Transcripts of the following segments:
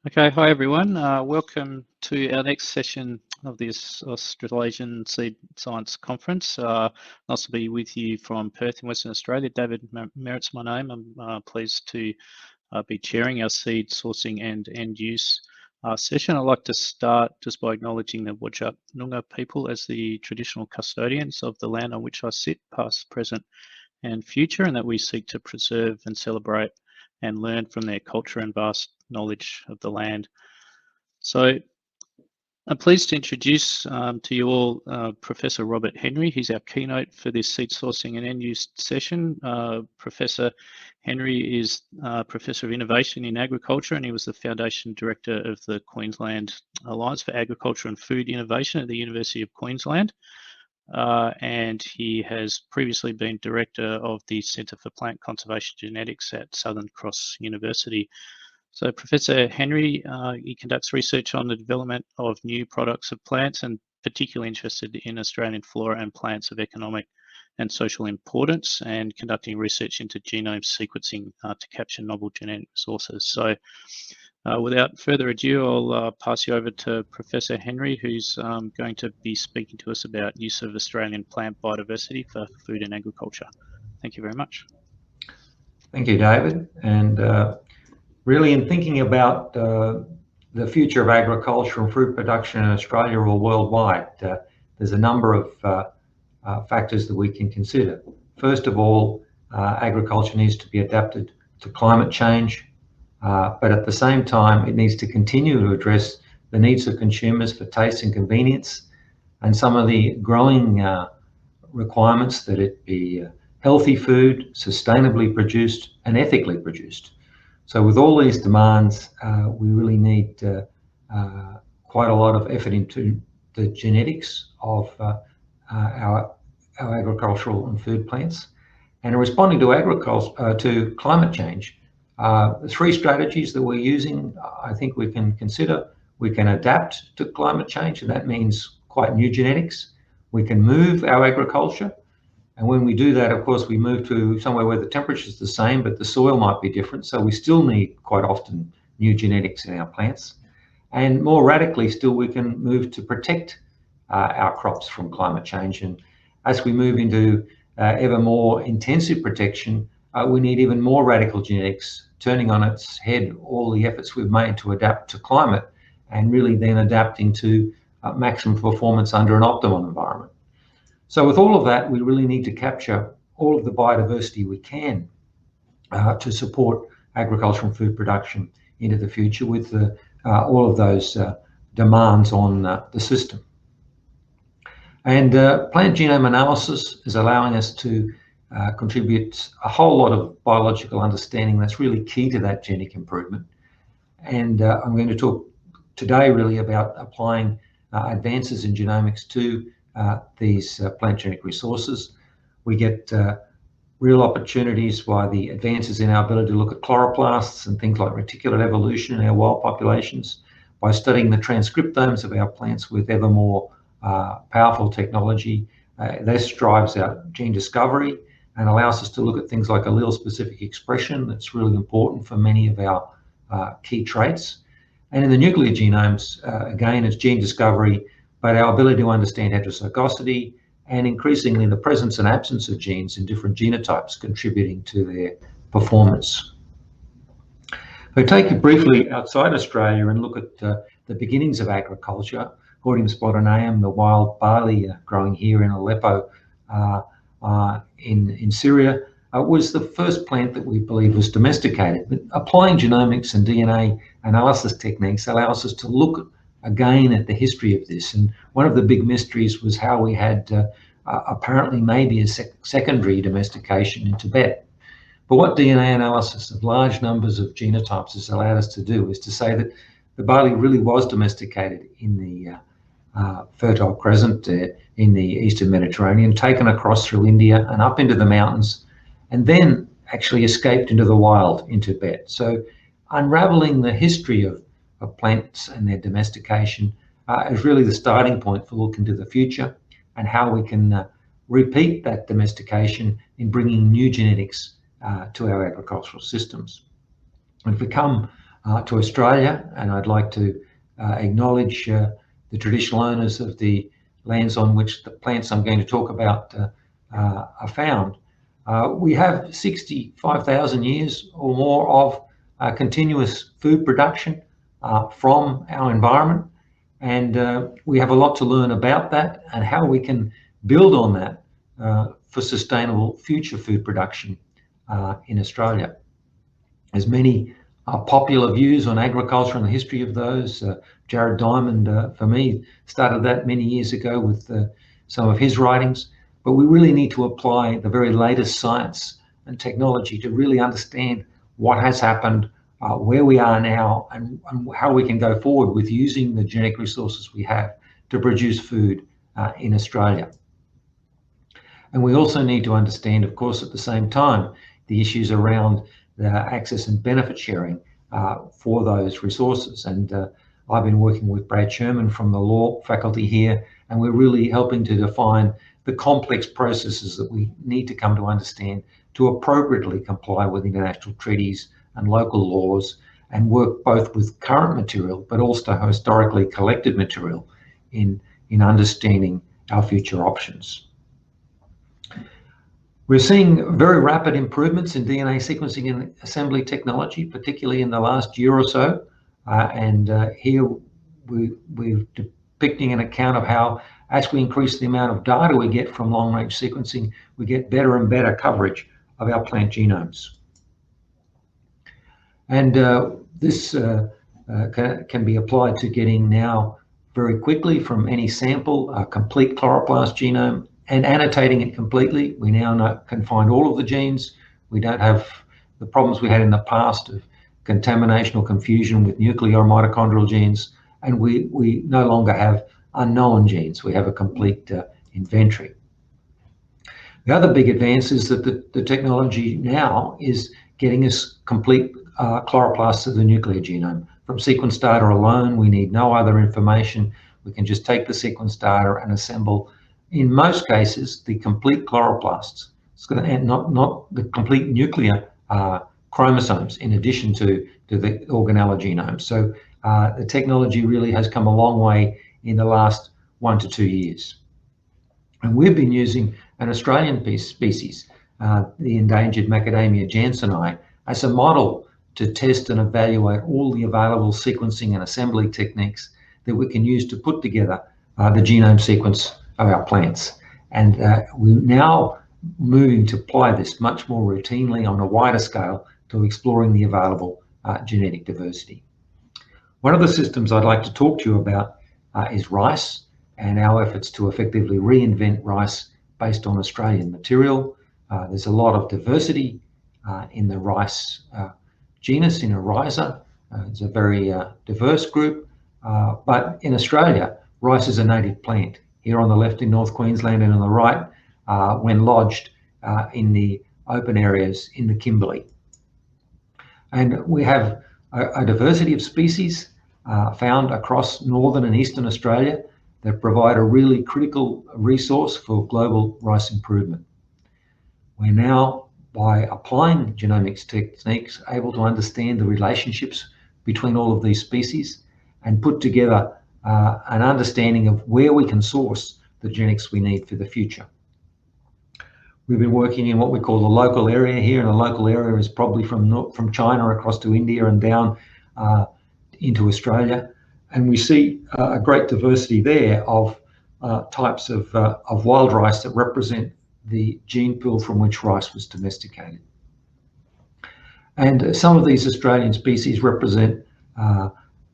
Okay, hi everyone. Welcome to our next session of this Australasian Seed Science Conference. Nice to be with you from Perth in Western Australia. David Merritt's my name. I'm pleased to be chairing our seed sourcing and end use session. I'd like to start just by acknowledging the Whadjuk Noongar people as the traditional custodians of the land on which I sit, past, present and future, and that we seek to preserve and celebrate and learn from their culture and vast knowledge of the land. So I'm pleased to introduce to you all Professor Robert Henry. He's our keynote for this seed sourcing and end use session. Professor Henry is Professor of Innovation in Agriculture, and he was the Foundation Director of the Queensland Alliance for Agriculture and Food Innovation at the University of Queensland. And he has previously been Director of the Centre for Plant Conservation Genetics at Southern Cross University. So Professor Henry, he conducts research on the development of new products of plants and particularly interested in Australian flora and plants of economic and social importance, and conducting research into genome sequencing to capture novel genetic resources. So without further ado, I'll pass you over to Professor Henry, who's going to be speaking to us about use of Australian plant biodiversity for food and agriculture. Thank you very much. Thank you, David. And really, in thinking about the future of agriculture and fruit production in Australia or worldwide, there's a number of factors that we can consider. First of all, agriculture needs to be adapted to climate change, but at the same time, it needs to continue to address the needs of consumers for taste and convenience, and some of the growing requirements that it be healthy food, sustainably produced and ethically produced. So with all these demands, we really need quite a lot of effort into the genetics of our agricultural and food plants. And responding to climate change, the three strategies that we're using, I think we can consider. We can adapt to climate change, and that means quite new genetics. We can move our agriculture. And when we do that, of course, we move to somewhere where the temperature is the same, but the soil might be different. So we still need quite often new genetics in our plants. And more radically still, we can move to protect our crops from climate change. And as we move into ever more intensive protection, we need even more radical genetics, turning on its head all the efforts we've made to adapt to climate, and really then adapting to maximum performance under an optimum environment. So with all of that, we really need to capture all of the biodiversity we can to support agricultural and food production into the future with all of those demands on the system. And plant genome analysis is allowing us to contribute a whole lot of biological understanding that's really key to that genetic improvement. And I'm going to talk today really about applying advances in genomics to these plant genetic resources. We get real opportunities by the advances in our ability to look at chloroplasts and things like reticulate evolution in our wild populations, by studying the transcriptomes of our plants with ever more powerful technology. This drives our gene discovery and allows us to look at things like allele-specific expression that's really important for many of our key traits. And in the nuclear genomes, again, it's gene discovery, but our ability to understand heterozygosity and increasingly the presence and absence of genes in different genotypes contributing to their performance. If I take it briefly outside Australia and look at the beginnings of agriculture, Gordium spontaneum, the wild barley growing here in Aleppo in Syria, was the first plant that we believe was domesticated. But applying genomics and DNA analysis techniques allows us to look again at the history of this. And one of the big mysteries was how we had apparently maybe a secondary domestication in Tibet. But what DNA analysis of large numbers of genotypes has allowed us to do is to say that the barley really was domesticated in the Fertile Crescent in the Eastern Mediterranean, taken across through India and up into the mountains, and then actually escaped into the wild in Tibet. So unraveling the history of plants and their domestication is really the starting point for looking to the future and how we can repeat that domestication in bringing new genetics to our agricultural systems. And if we come to Australia, and I'd like to acknowledge the traditional owners of the lands on which the plants I'm going to talk about are found. We have 65,000 years or more of continuous food production from our environment, and we have a lot to learn about that and how we can build on that for sustainable future food production in Australia. There's many popular views on agriculture and the history of those. Jared Diamond, for me, started that many years ago with some of his writings. But we really need to apply the very latest science and technology to really understand what has happened, where we are now, and how we can go forward with using the genetic resources we have to produce food in Australia. And we also need to understand, of course, at the same time, the issues around the access and benefit sharing for those resources. And I've been working with Brad Sherman from the law faculty here, and we're really helping to define the complex processes that we need to come to understand to appropriately comply with international treaties and local laws, and work both with current material but also historically collected material in understanding our future options. We're seeing very rapid improvements in DNA sequencing and assembly technology, particularly in the last year or so. Here we're depicting an account of how, as we increase the amount of data we get from long-range sequencing, we get better and better coverage of our plant genomes. And this can be applied to getting now very quickly from any sample a complete chloroplast genome and annotating it completely. We now can find all of the genes. We don't have the problems we had in the past of contamination or confusion with nuclear or mitochondrial genes, and we no longer have unknown genes. We have a complete inventory. The other big advance is that the technology now is getting us complete chloroplasts of the nuclear genome. From sequence data alone, we need no other information. We can just take the sequence data and assemble, in most cases, the complete chloroplasts. It's going to add not the complete nuclear chromosomes in addition to the organella genome. So the technology really has come a long way in the last 1 to 2 years. And we've been using an Australian species, the endangered Macadamia jansenii, as a model to test and evaluate all the available sequencing and assembly techniques that we can use to put together the genome sequence of our plants. And we're now moving to apply this much more routinely on a wider scale to exploring the available genetic diversity. One of the systems I'd like to talk to you about is rice and our efforts to effectively reinvent rice based on Australian material. There's a lot of diversity in the rice genus, in Oryza. It's a very diverse group, but in Australia, rice is a native plant. Here on the left in North Queensland and on the right, when lodged in the open areas in the Kimberley. And we have a diversity of species found across northern and eastern Australia that provide a really critical resource for global rice improvement. We're now, by applying genomics techniques, able to understand the relationships between all of these species and put together an understanding of where we can source the genetics we need for the future. We've been working in what we call the local area here, and the local area is probably from China across to India and down into Australia. And we see a great diversity there of types of wild rice that represent the gene pool from which rice was domesticated. And some of these Australian species represent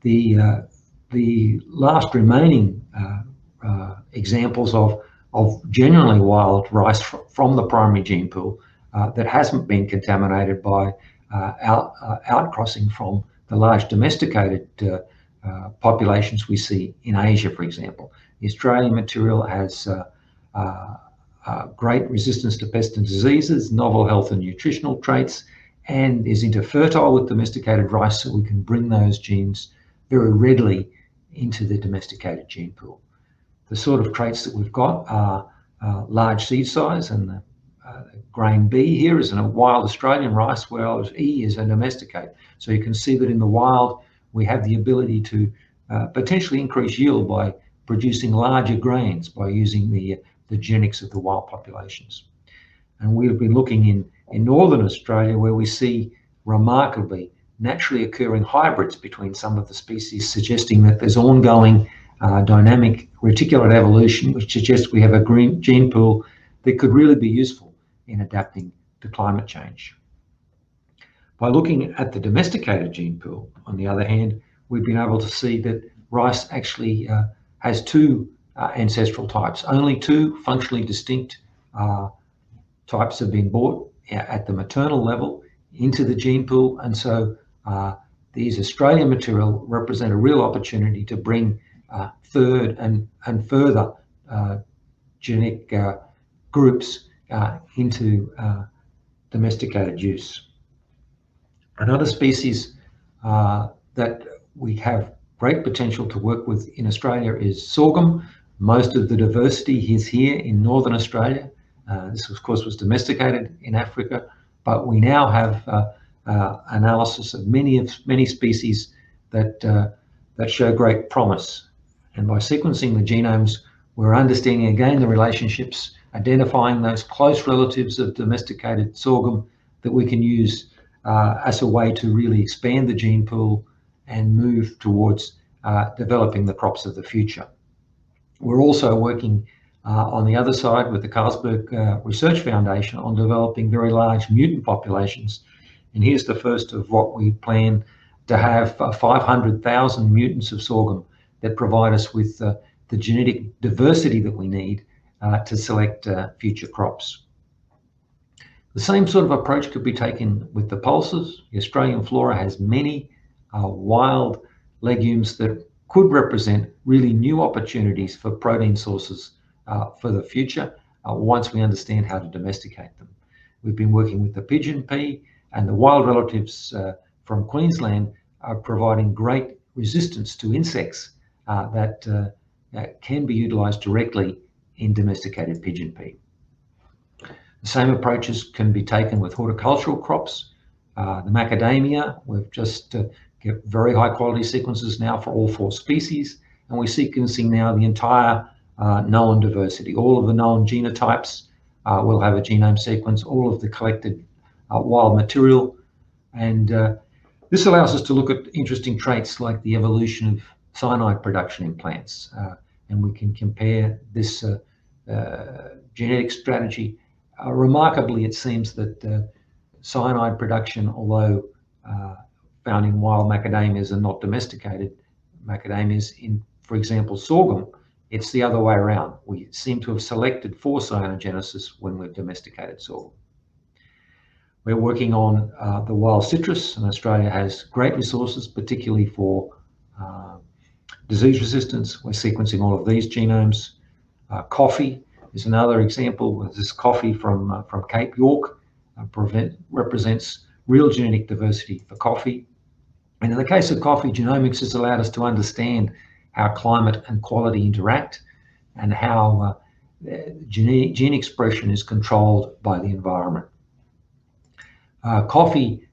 the last remaining examples of genuinely wild rice from the primary gene pool that hasn't been contaminated by outcrossing from the large domesticated populations we see in Asia, for example. The Australian material has great resistance to pests and diseases, novel health and nutritional traits, and is interfertile with domesticated rice, so we can bring those genes very readily into the domesticated gene pool. The sort of traits that we've got are large seed size and the grain B here is a wild Australian rice, whereas E is a domesticated. So you can see that in the wild, we have the ability to potentially increase yield by producing larger grains by using the genetics of the wild populations. And we've been looking in Northern Australia, where we see remarkably naturally occurring hybrids between some of the species, suggesting that there's ongoing dynamic reticulate evolution, which suggests we have a gene pool that could really be useful in adapting to climate change. By looking at the domesticated gene pool, on the other hand, we've been able to see that rice actually has two ancestral types. Only two functionally distinct types have been brought at the maternal level into the gene pool, and so these Australian material represent a real opportunity to bring third and further genetic groups into domesticated use. Another species that we have great potential to work with in Australia is sorghum. Most of the diversity is here in Northern Australia. This, of course, was domesticated in Africa, but we now have analysis of many species that show great promise. And by sequencing the genomes, we're understanding again the relationships, identifying those close relatives of domesticated sorghum that we can use as a way to really expand the gene pool and move towards developing the crops of the future. We're also working on the other side with the Carlsberg Research Foundation on developing very large mutant populations. And here's the first of what we plan to have 500,000 mutants of sorghum that provide us with the genetic diversity that we need to select future crops. The same sort of approach could be taken with the pulses. The Australian flora has many wild legumes that could represent really new opportunities for protein sources for the future once we understand how to domesticate them. We've been working with the pigeon pea, and the wild relatives from Queensland are providing great resistance to insects that can be utilised directly in domesticated pigeon pea. The same approaches can be taken with horticultural crops. The macadamia, we've just get very high quality sequences now for all 4 species, and we're sequencing now the entire known diversity. All of the known genotypes will have a genome sequence, all of the collected wild material, and this allows us to look at interesting traits like the evolution of cyanide production in plants, and we can compare this genetic strategy. Remarkably, it seems that cyanide production, although found in wild macadamias and not domesticated macadamias, in, for example, sorghum, it's the other way around. We seem to have selected for cyanogenesis when we've domesticated sorghum. We're working on the wild citrus, and Australia has great resources, particularly for disease resistance. We're sequencing all of these genomes. Coffee is another example. This coffee from Cape York represents real genetic diversity for coffee. And in the case of coffee, genomics has allowed us to understand how climate and quality interact and how gene expression is controlled by the environment. Coffee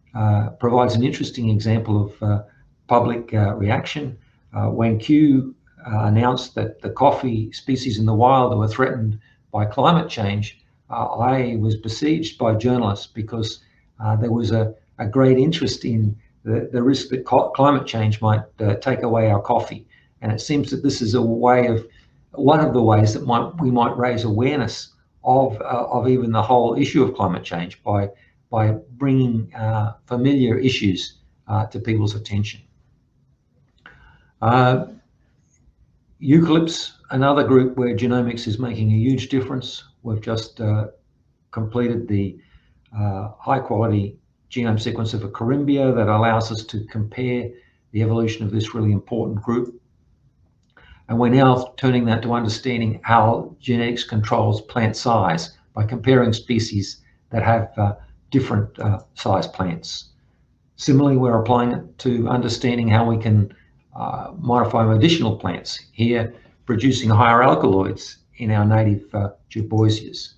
provides an interesting example of public reaction. When Kew announced that the coffee species in the wild were threatened by climate change, I was besieged by journalists because there was a great interest in the risk that climate change might take away our coffee. And it seems that this is a way of, one of the ways that we might raise awareness of even the whole issue of climate change by bringing familiar issues to people's attention. Eucalypts, another group where genomics is making a huge difference. We've just completed the high quality genome sequence of a Corymbia that allows us to compare the evolution of this really important group. And we're now turning that to understanding how genetics controls plant size by comparing species that have different size plants. Similarly, we're applying it to understanding how we can modify medicinal plants, here producing higher alkaloids in our native Duboisias.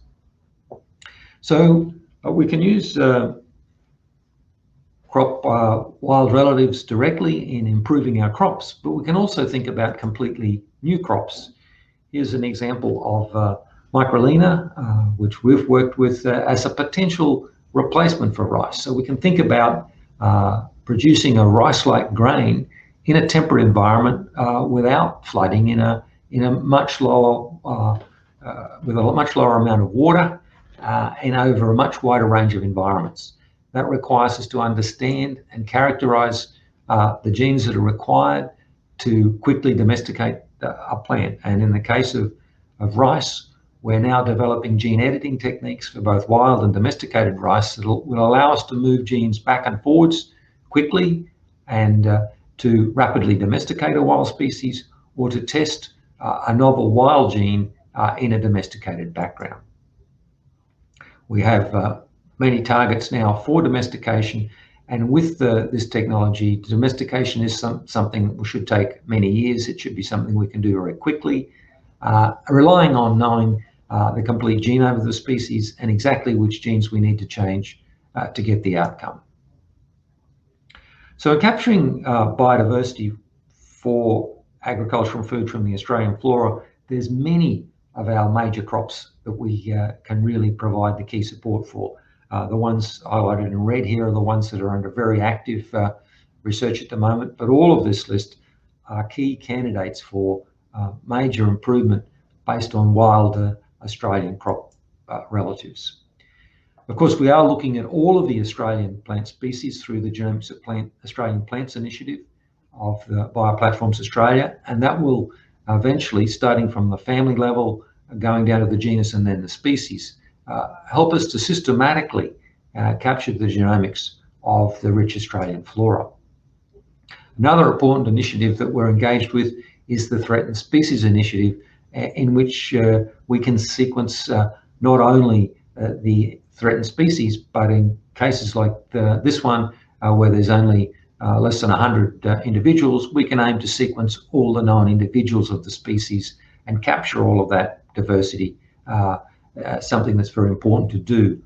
So we can use crop wild relatives directly in improving our crops, but we can also think about completely new crops. Here's an example of Microlina, which we've worked with as a potential replacement for rice. So we can think about producing a rice-like grain in a temperate environment without flooding, in a much lower with a much lower amount of water and over a much wider range of environments. That requires us to understand and characterize the genes that are required to quickly domesticate a plant. And in the case of rice, we're now developing gene editing techniques for both wild and domesticated rice that will allow us to move genes back and forwards quickly and to rapidly domesticate a wild species, or to test a novel wild gene in a domesticated background. We have many targets now for domestication, and with this technology, domestication is something that should take many years. It should be something we can do very quickly, relying on knowing the complete genome of the species and exactly which genes we need to change to get the outcome. So capturing biodiversity for agriculture and food from the Australian flora, there's many of our major crops that we can really provide the key support for. The ones highlighted in red here are the ones that are under very active research at the moment, but all of this list are key candidates for major improvement based on wild Australian crop relatives. Of course, we are looking at all of the Australian plant species through the Genomics of Australian Plants initiative of the Bioplatforms Australia, and that will eventually, starting from the family level, going down to the genus and then the species, help us to systematically capture the genomics of the rich Australian flora. Another important initiative that we're engaged with is the Threatened Species Initiative, in which we can sequence not only the threatened species, but in cases like this one, where there's only less than 100 individuals, we can aim to sequence all the known individuals of the species and capture all of that diversity, something that's very important to do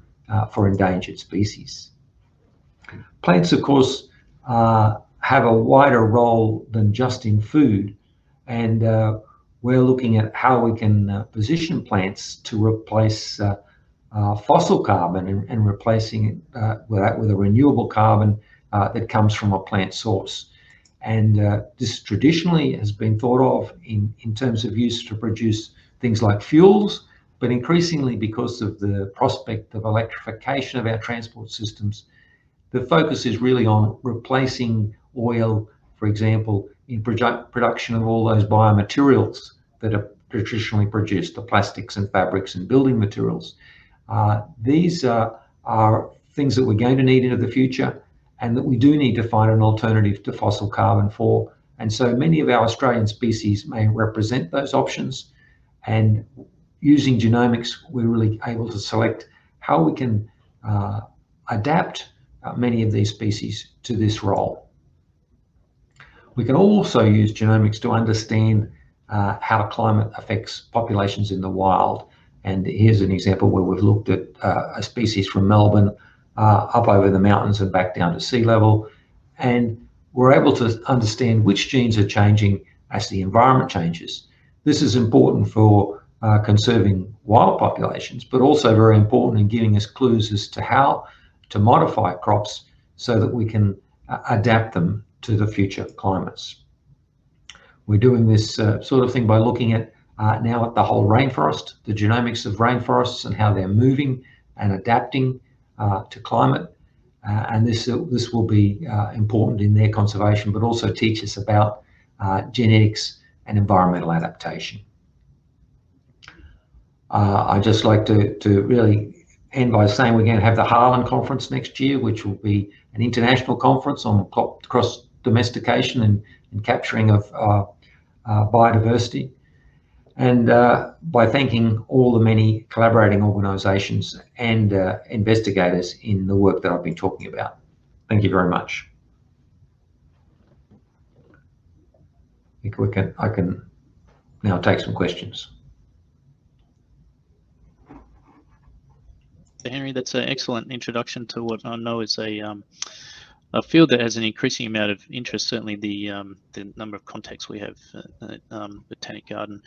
for endangered species. Plants, of course, have a wider role than just in food, and we're looking at how we can position plants to replace fossil carbon and replacing it with a renewable carbon that comes from a plant source. And this traditionally has been thought of in terms of use to produce things like fuels, but increasingly, because of the prospect of electrification of our transport systems, the focus is really on replacing oil, for example, in production of all those biomaterials that are traditionally produced, the plastics and fabrics and building materials. These are things that we're going to need into the future, and that we do need to find an alternative to fossil carbon for. And so many of our Australian species may represent those options, and using genomics, we're really able to select how we can adapt many of these species to this role. We can also use genomics to understand how climate affects populations in the wild. And here's an example where we've looked at a species from Melbourne up over the mountains and back down to sea level. And we're able to understand which genes are changing as the environment changes. This is important for conserving wild populations, but also very important in giving us clues as to how to modify crops so that we can adapt them to the future climates. We're doing this sort of thing by looking at now at the whole rainforest, the genomics of rainforests and how they're moving and adapting to climate. And this will be important in their conservation, but also teach us about genetics and environmental adaptation. I'd just like to really end by saying we're going to have the Harlan Conference next year, which will be an international conference on cross domestication and capturing of biodiversity. And by thanking all the many collaborating organisations and investigators in the work that I've been talking about. Thank you very much. I think I can now take some questions. Dr. Henry. That's an excellent introduction to what I know is a field that has an increasing amount of interest. Certainly, the number of contacts we have at Botanic Garden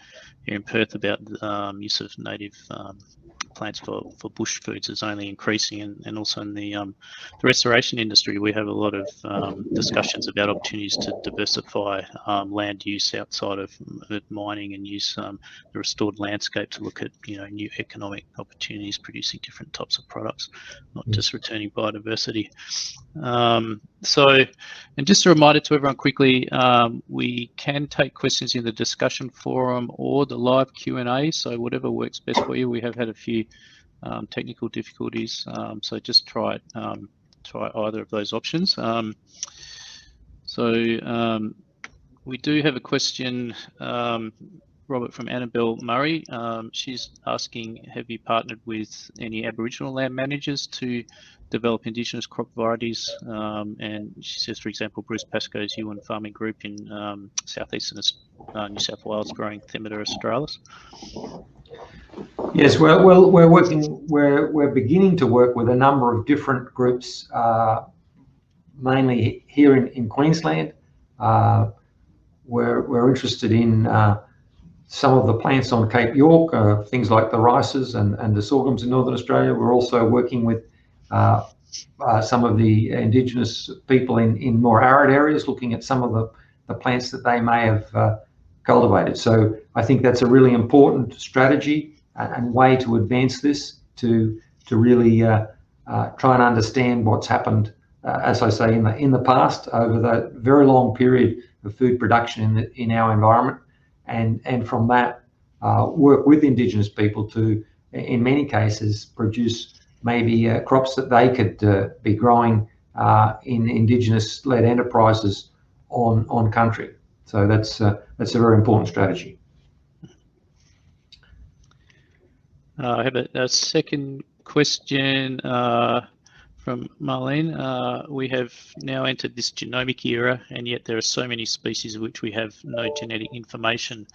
here in Perth about the use of native plants for bush foods is only increasing, and also in the restoration industry, we have a lot of discussions about opportunities to diversify land use outside of mining and use the restored landscape to look at new economic opportunities, producing different types of products, not just returning biodiversity. And just a reminder to everyone quickly, we can take questions in the discussion forum or the live Q&A, so whatever works best for you. We have had a few technical difficulties, so just try either of those options. We do have a question, Robert, from Annabelle Murray. She's asking, have you partnered with any Aboriginal land managers to develop Indigenous crop varieties? And she says, for example, Bruce Pascoe's Ewan Farming Group in southeastern New South Wales growing Themata australis. Yes, well, we're beginning to work with a number of different groups, mainly here in Queensland. We're interested in some of the plants on Cape York, things like the rices and the sorghums in Northern Australia. We're also working with some of the Indigenous people in more arid areas, looking at some of the plants that they may have cultivated. So I think that's a really important strategy and way to advance this, to really try and understand what's happened, as I say, in the past over the very long period of food production in our environment, and from that work with Indigenous people to, in many cases, produce maybe crops that they could be growing in Indigenous-led enterprises on country. So that's a very important strategy. I have a second question from Marlene. We have now entered this genomic era, and yet there are so many species of which we have no genetic information.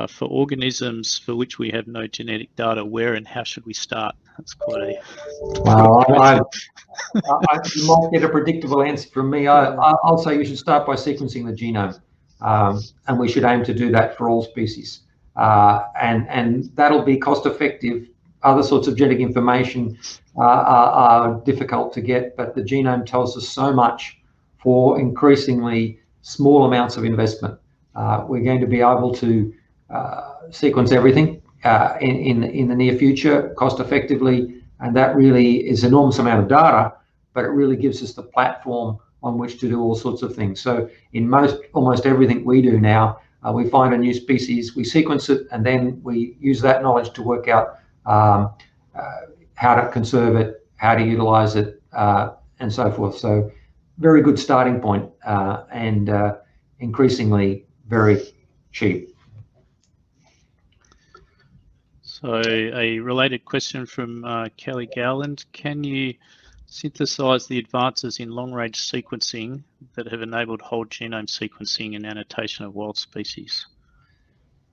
For organisms for which we have no genetic data, where and how should we start? That's quite a... Well, you might get a predictable answer from me. I'll say you should start by sequencing the genome, and we should aim to do that for all species. And that'll be cost effective. Other sorts of genetic information are difficult to get, but the genome tells us so much for increasingly small amounts of investment. We're going to be able to sequence everything in the near future cost effectively, and that really is an enormous amount of data, but it really gives us the platform on which to do all sorts of things. So in almost everything we do now, we find a new species, we sequence it, and then we use that knowledge to work out how to conserve it, how to utilize it, and so forth. So very good starting point, and increasingly very cheap. So a related question from Kelly Gowland. Can you synthesize the advances in long-range sequencing that have enabled whole genome sequencing and annotation of wild species?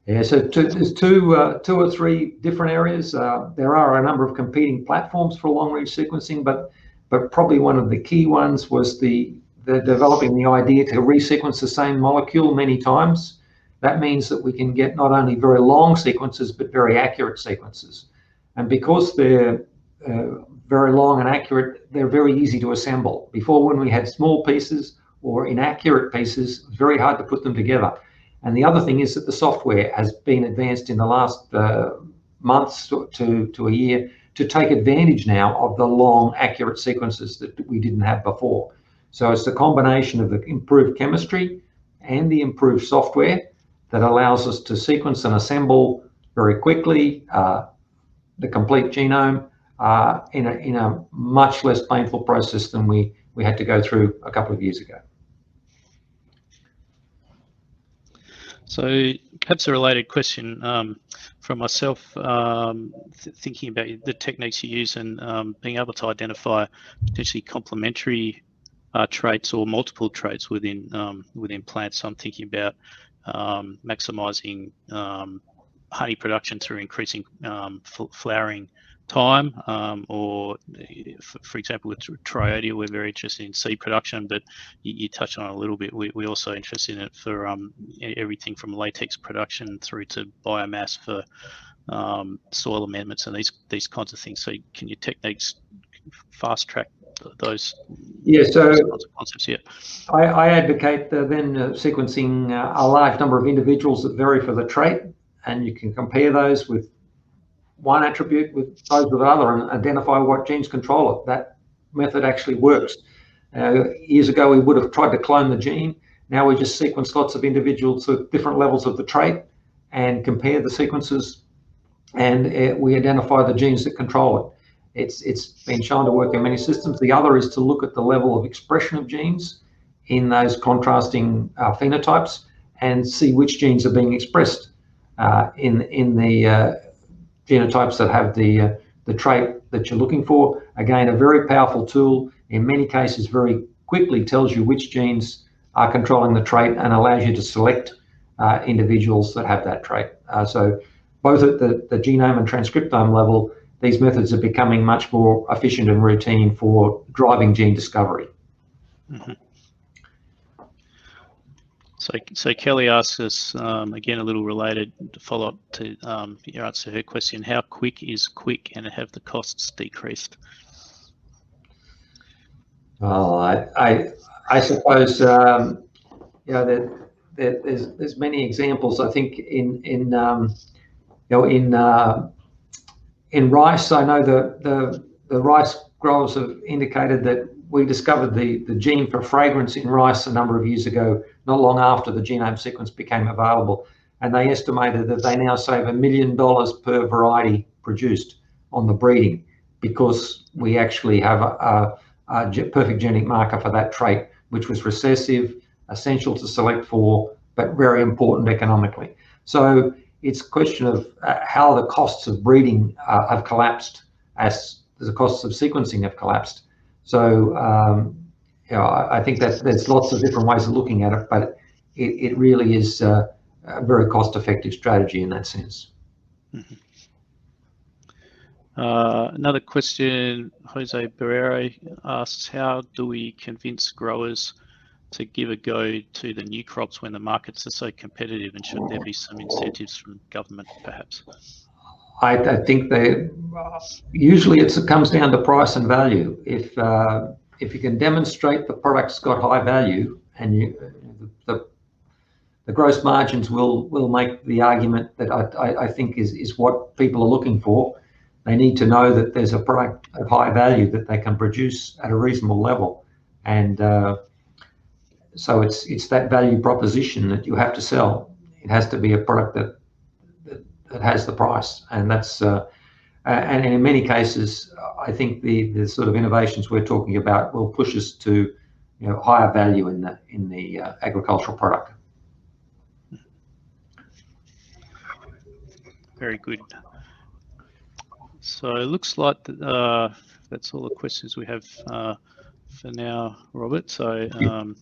Yeah, so there's two or three different areas. There are a number of competing platforms for long-range sequencing, but probably one of the key ones was the developing the idea to resequence the same molecule many times. That means that we can get not only very long sequences, but very accurate sequences. And because they're very long and accurate, they're very easy to assemble. Before, when we had small pieces or inaccurate pieces, it was very hard to put them together. And the other thing is that the software has been advanced in the last months to a year to take advantage now of the long, accurate sequences that we didn't have before. So it's the combination of the improved chemistry and the improved software that allows us to sequence and assemble very quickly the complete genome in a much less painful process than we had to go through a couple of years ago. So perhaps a related question from myself, thinking about the techniques you use and being able to identify potentially complementary traits or multiple traits within plants. So I'm thinking about maximizing honey production through increasing flowering time, or for example with Triodia, we're very interested in seed production, but you touched on it a little bit. We're also interested in it for everything from latex production through to biomass for soil amendments and these kinds of things. So can your techniques fast track those? Yeah, so those kinds of concepts? Yeah, I advocate then sequencing a large number of individuals that vary for the trait, and you can compare those with one attribute with those with another and identify what genes control it. That method actually works. Years ago, we would have tried to clone the gene. Now we just sequence lots of individuals with different levels of the trait and compare the sequences, and we identify the genes that control it. It's been shown to work in many systems. The other is to look at the level of expression of genes in those contrasting phenotypes and see which genes are being expressed in the genotypes that have the trait that you're looking for. Again, a very powerful tool. In many cases, very quickly tells you which genes are controlling the trait and allows you to select individuals that have that trait. So both at the genome and transcriptome level, these methods are becoming much more efficient and routine for driving gene discovery. Mm-hmm. So Kelly asks us, again, a little related follow-up to your answer to her question, how quick is quick and have the costs decreased? Well, I suppose, there's many examples. I think in rice, I know the rice growers have indicated that we discovered the gene for fragrance in rice a number of years ago, not long after the genome sequence became available. And they estimated that they now save $1 million per variety produced on the breeding because we actually have a perfect genetic marker for that trait, which was recessive, essential to select for, but very important economically. So it's a question of how the costs of breeding have collapsed as the costs of sequencing have collapsed. So I think that there's lots of different ways of looking at it, but it really is a very cost-effective strategy in that sense. Mm-hmm. Another question, Jose Barrero asks, how do we convince growers to give a go to the new crops when the markets are so competitive, and should there be some incentives from government perhaps? I think usually it comes down to price and value. If you can demonstrate the product's got high value, and the gross margins will make the argument that I think is what people are looking for. They need to know that there's a product of high value that they can produce at a reasonable level, and so it's that value proposition that you have to sell. It has to be a product that has the price, and that's and in many cases, I think the sort of innovations we're talking about will push us to higher value in the agricultural product. Very good. So it looks like that's all the questions we have for now, Robert. So I'd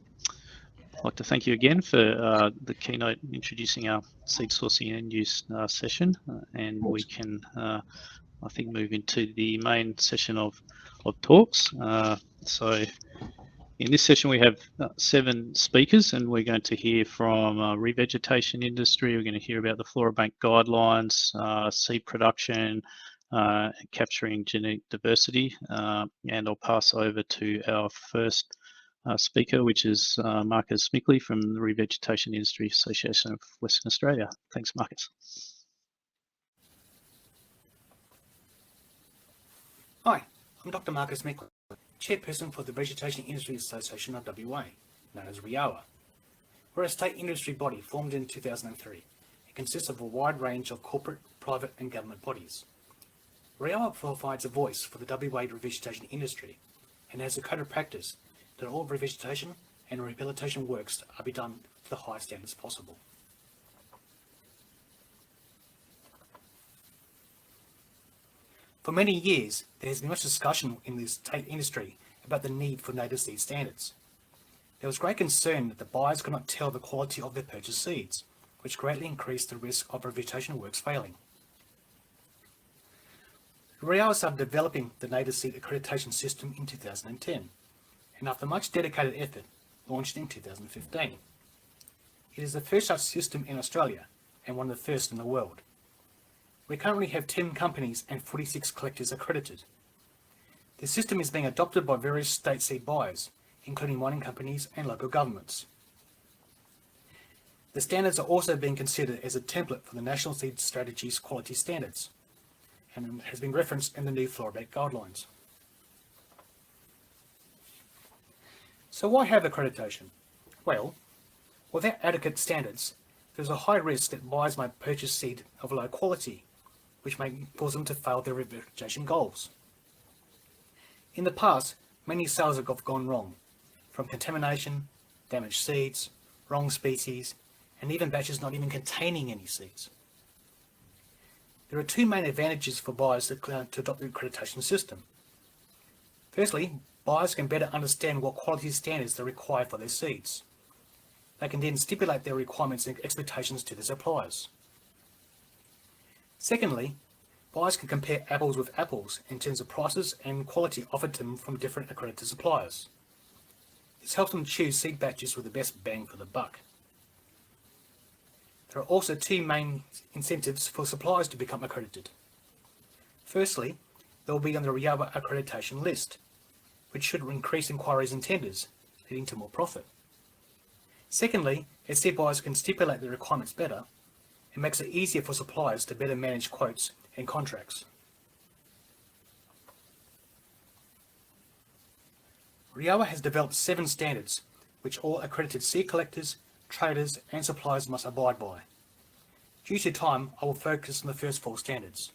like to thank you again for the keynote introducing our seed sourcing and use session, and we can, I think, move into the main session of talks. So in this session, we have 7 speakers, and we're going to hear from revegetation industry. We're going to hear about the Floorbank Guidelines, seed production, capturing genetic diversity, and I'll pass over to our first speaker, which is Marcus Mikli from the Revegetation Industry Association of Western Australia. Thanks, Marcus. Hi, I'm Dr. Marcus Mikli, Chairperson for the Vegetation Industry Association of WA, known as RIAWA. We're a state industry body formed in 2003. It consists of a wide range of corporate, private and government bodies. RIAWA provides a voice for the WA revegetation industry and has a code of practice that all revegetation and rehabilitation works are be done to the highest standards possible. For many years, there has been much discussion in the state industry about the need for native seed standards. There was great concern that the buyers could not tell the quality of their purchased seeds, which greatly increased the risk of revegetation works failing. Riawa started developing the native seed accreditation system in 2010, and after much dedicated effort, launched in 2015. It is the first such system in Australia, and one of the first in the world. We currently have 10 companies and 46 collectors accredited. The system is being adopted by various state seed buyers, including mining companies and local governments. The standards are also being considered as a template for the National Seed Strategy's quality standards, and has been referenced in the new Floorbank Guidelines. So why have accreditation? Well, without adequate standards, there's a high risk that buyers might purchase seed of low quality, which may cause them to fail their registration goals. In the past, many sales have gone wrong, from contamination, damaged seeds, wrong species, and even batches not even containing any seeds. There are two main advantages for buyers to adopt the accreditation system. Firstly, buyers can better understand what quality standards they require for their seeds. They can then stipulate their requirements and expectations to their suppliers. Secondly, buyers can compare apples with apples in terms of prices and quality offered to them from different accredited suppliers. This helps them choose seed batches with the best bang for the buck. There are also two main incentives for suppliers to become accredited. Firstly, they will be on the Riawa accreditation list, which should increase inquiries and tenders, leading to more profit. Secondly, as seed buyers can stipulate their requirements better, it makes it easier for suppliers to better manage quotes and contracts. Riawa has developed 7 standards, which all accredited seed collectors, traders and suppliers must abide by. Due to time, I will focus on the first 4 standards: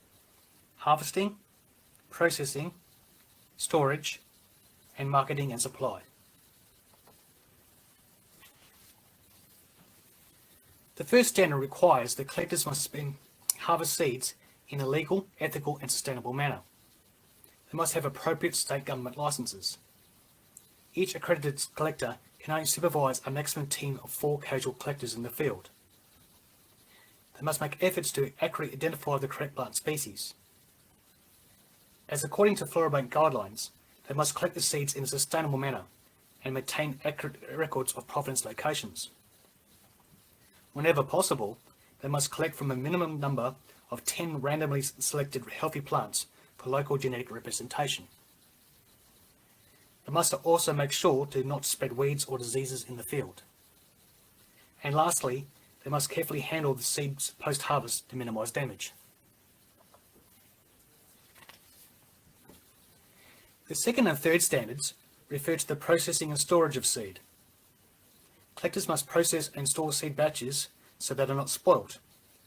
harvesting, processing, storage, and marketing and supply. The first standard requires that collectors must harvest seeds in a legal, ethical and sustainable manner. They must have appropriate state government licences. Each accredited collector can only supervise a maximum team of 4 casual collectors in the field. They must make efforts to accurately identify the correct plant species. As according to Floorbank Guidelines, they must collect the seeds in a sustainable manner and maintain accurate records of provenance locations. Whenever possible, they must collect from a minimum number of 10 randomly selected healthy plants for local genetic representation. They must also make sure to not spread weeds or diseases in the field. And lastly, they must carefully handle the seeds post-harvest to minimise damage. The second and third standards refer to the processing and storage of seed. Collectors must process and store seed batches so that they are not spoilt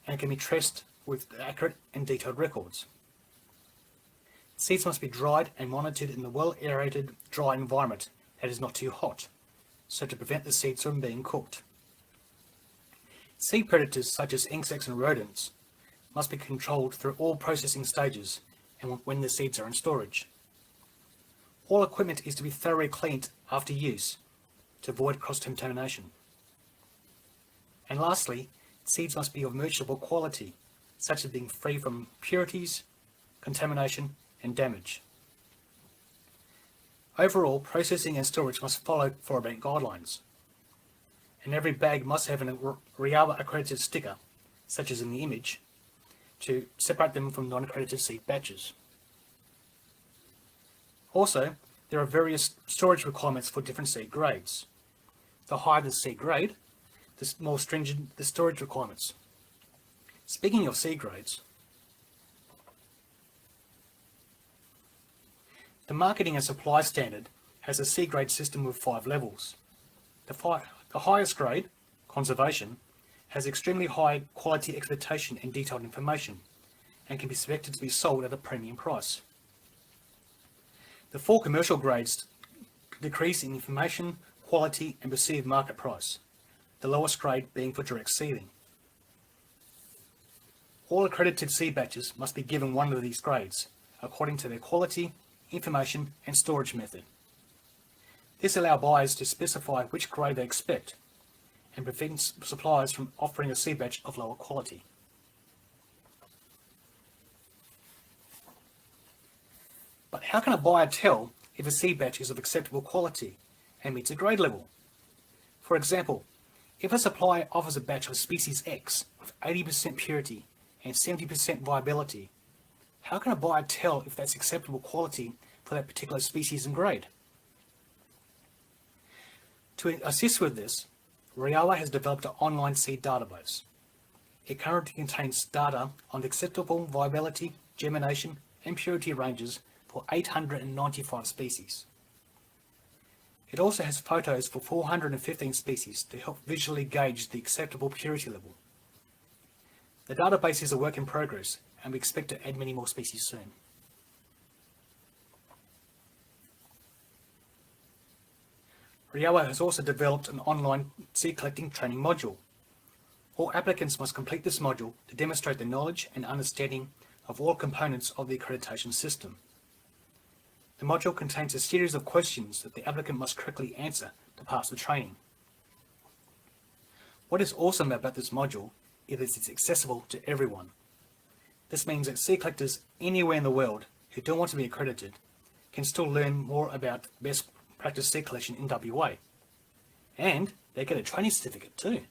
and can be traced with accurate and detailed records. Seeds must be dried and monitored in a well-aerated, dry environment that is not too hot, so to prevent the seeds from being cooked. Seed predators such as insects and rodents must be controlled through all processing stages and when the seeds are in storage. All equipment is to be thoroughly cleaned after use to avoid cross-contamination. And lastly, seeds must be of merchantable quality, such as being free from impurities, contamination and damage. Overall, processing and storage must follow Floorbank Guidelines, and every bag must have a Riawa accredited sticker, such as in the image, to separate them from non-accredited seed batches. Also, there are various storage requirements for different seed grades. The higher the seed grade, the more stringent the storage requirements. Speaking of seed grades, the marketing and supply standard has a seed grade system with 5 levels. The highest grade, conservation, has extremely high quality expectation and detailed information and can be expected to be sold at a premium price. The 4 commercial grades decrease in information, quality and perceived market price, the lowest grade being for direct seeding. All accredited seed batches must be given one of these grades, according to their quality, information and storage method. This allows buyers to specify which grade they expect and prevents suppliers from offering a seed batch of lower quality. how can a buyer tell if a seed batch is of acceptable quality and meets a grade level? For example, if a supplier offers a batch of species X with 80% purity and 70% viability, how can a buyer tell if that's acceptable quality for that particular species and grade? To assist with this, Riawa has developed an online seed database. It currently contains data on the acceptable viability, germination and purity ranges for 895 species. It also has photos for 415 species to help visually gauge the acceptable purity level. The database is a work in progress, and we expect to add many more species soon. Riawa has also developed an online seed collecting training module. All applicants must complete this module to demonstrate the knowledge and understanding of all components of the accreditation system. The module contains a series of questions that the applicant must correctly answer to pass the training. What is awesome about this module is that it's accessible to everyone. This means that seed collectors anywhere in the world who don't want to be accredited can still learn more about best practice seed collection in WA. And they get a training certificate too.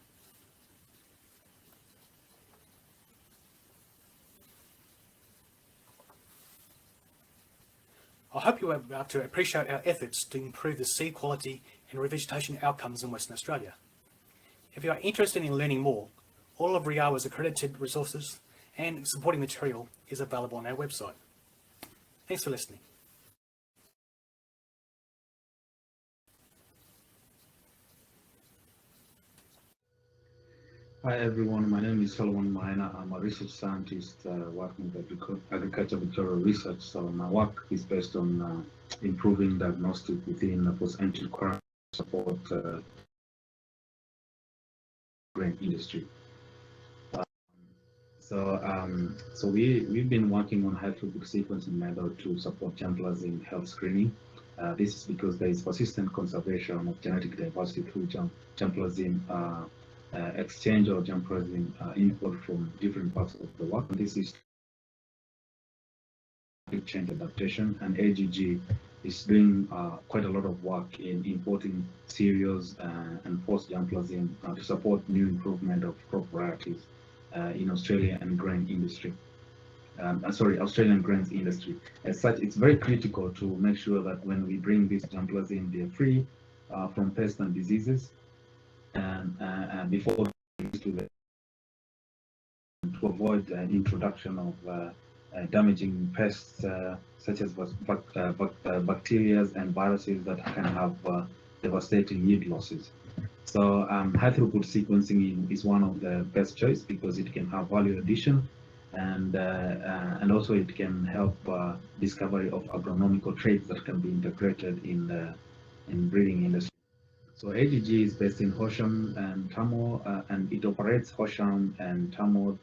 I hope you are able to appreciate our efforts to improve the seed quality and revegetation outcomes in Western Australia. If you are interested in learning more, all of Riawa's accredited resources and supporting material is available on our website. Thanks for listening. Hi everyone, my name is Solomon Maina. I'm a research scientist working with Agriculture Victoria Research. So my work is based on improving diagnostic within the post-entry current support grain industry. So we've been working on high throughput sequencing method to support germplasm health screening. This is because there is persistent conservation of genetic diversity through germplasm exchange or germplasm import from different parts of the world. This is change adaptation, and AGG is doing quite a lot of work in importing cereals and forced germplasm to support new improvement of crop varieties in Australia and grain industry. Australian grains industry. As such, it's very critical to make sure that when we bring this germplasm, they're free from pests and diseases, and before to avoid introduction of damaging pests such as bacteria and viruses that can have devastating yield losses. So high throughput sequencing is one of the best choice because it can have value addition, and also it can help discovery of agronomical traits that can be integrated in the breeding industry. So AGG is based in Horsham and Tamworth, and it operates Horsham and Tamworth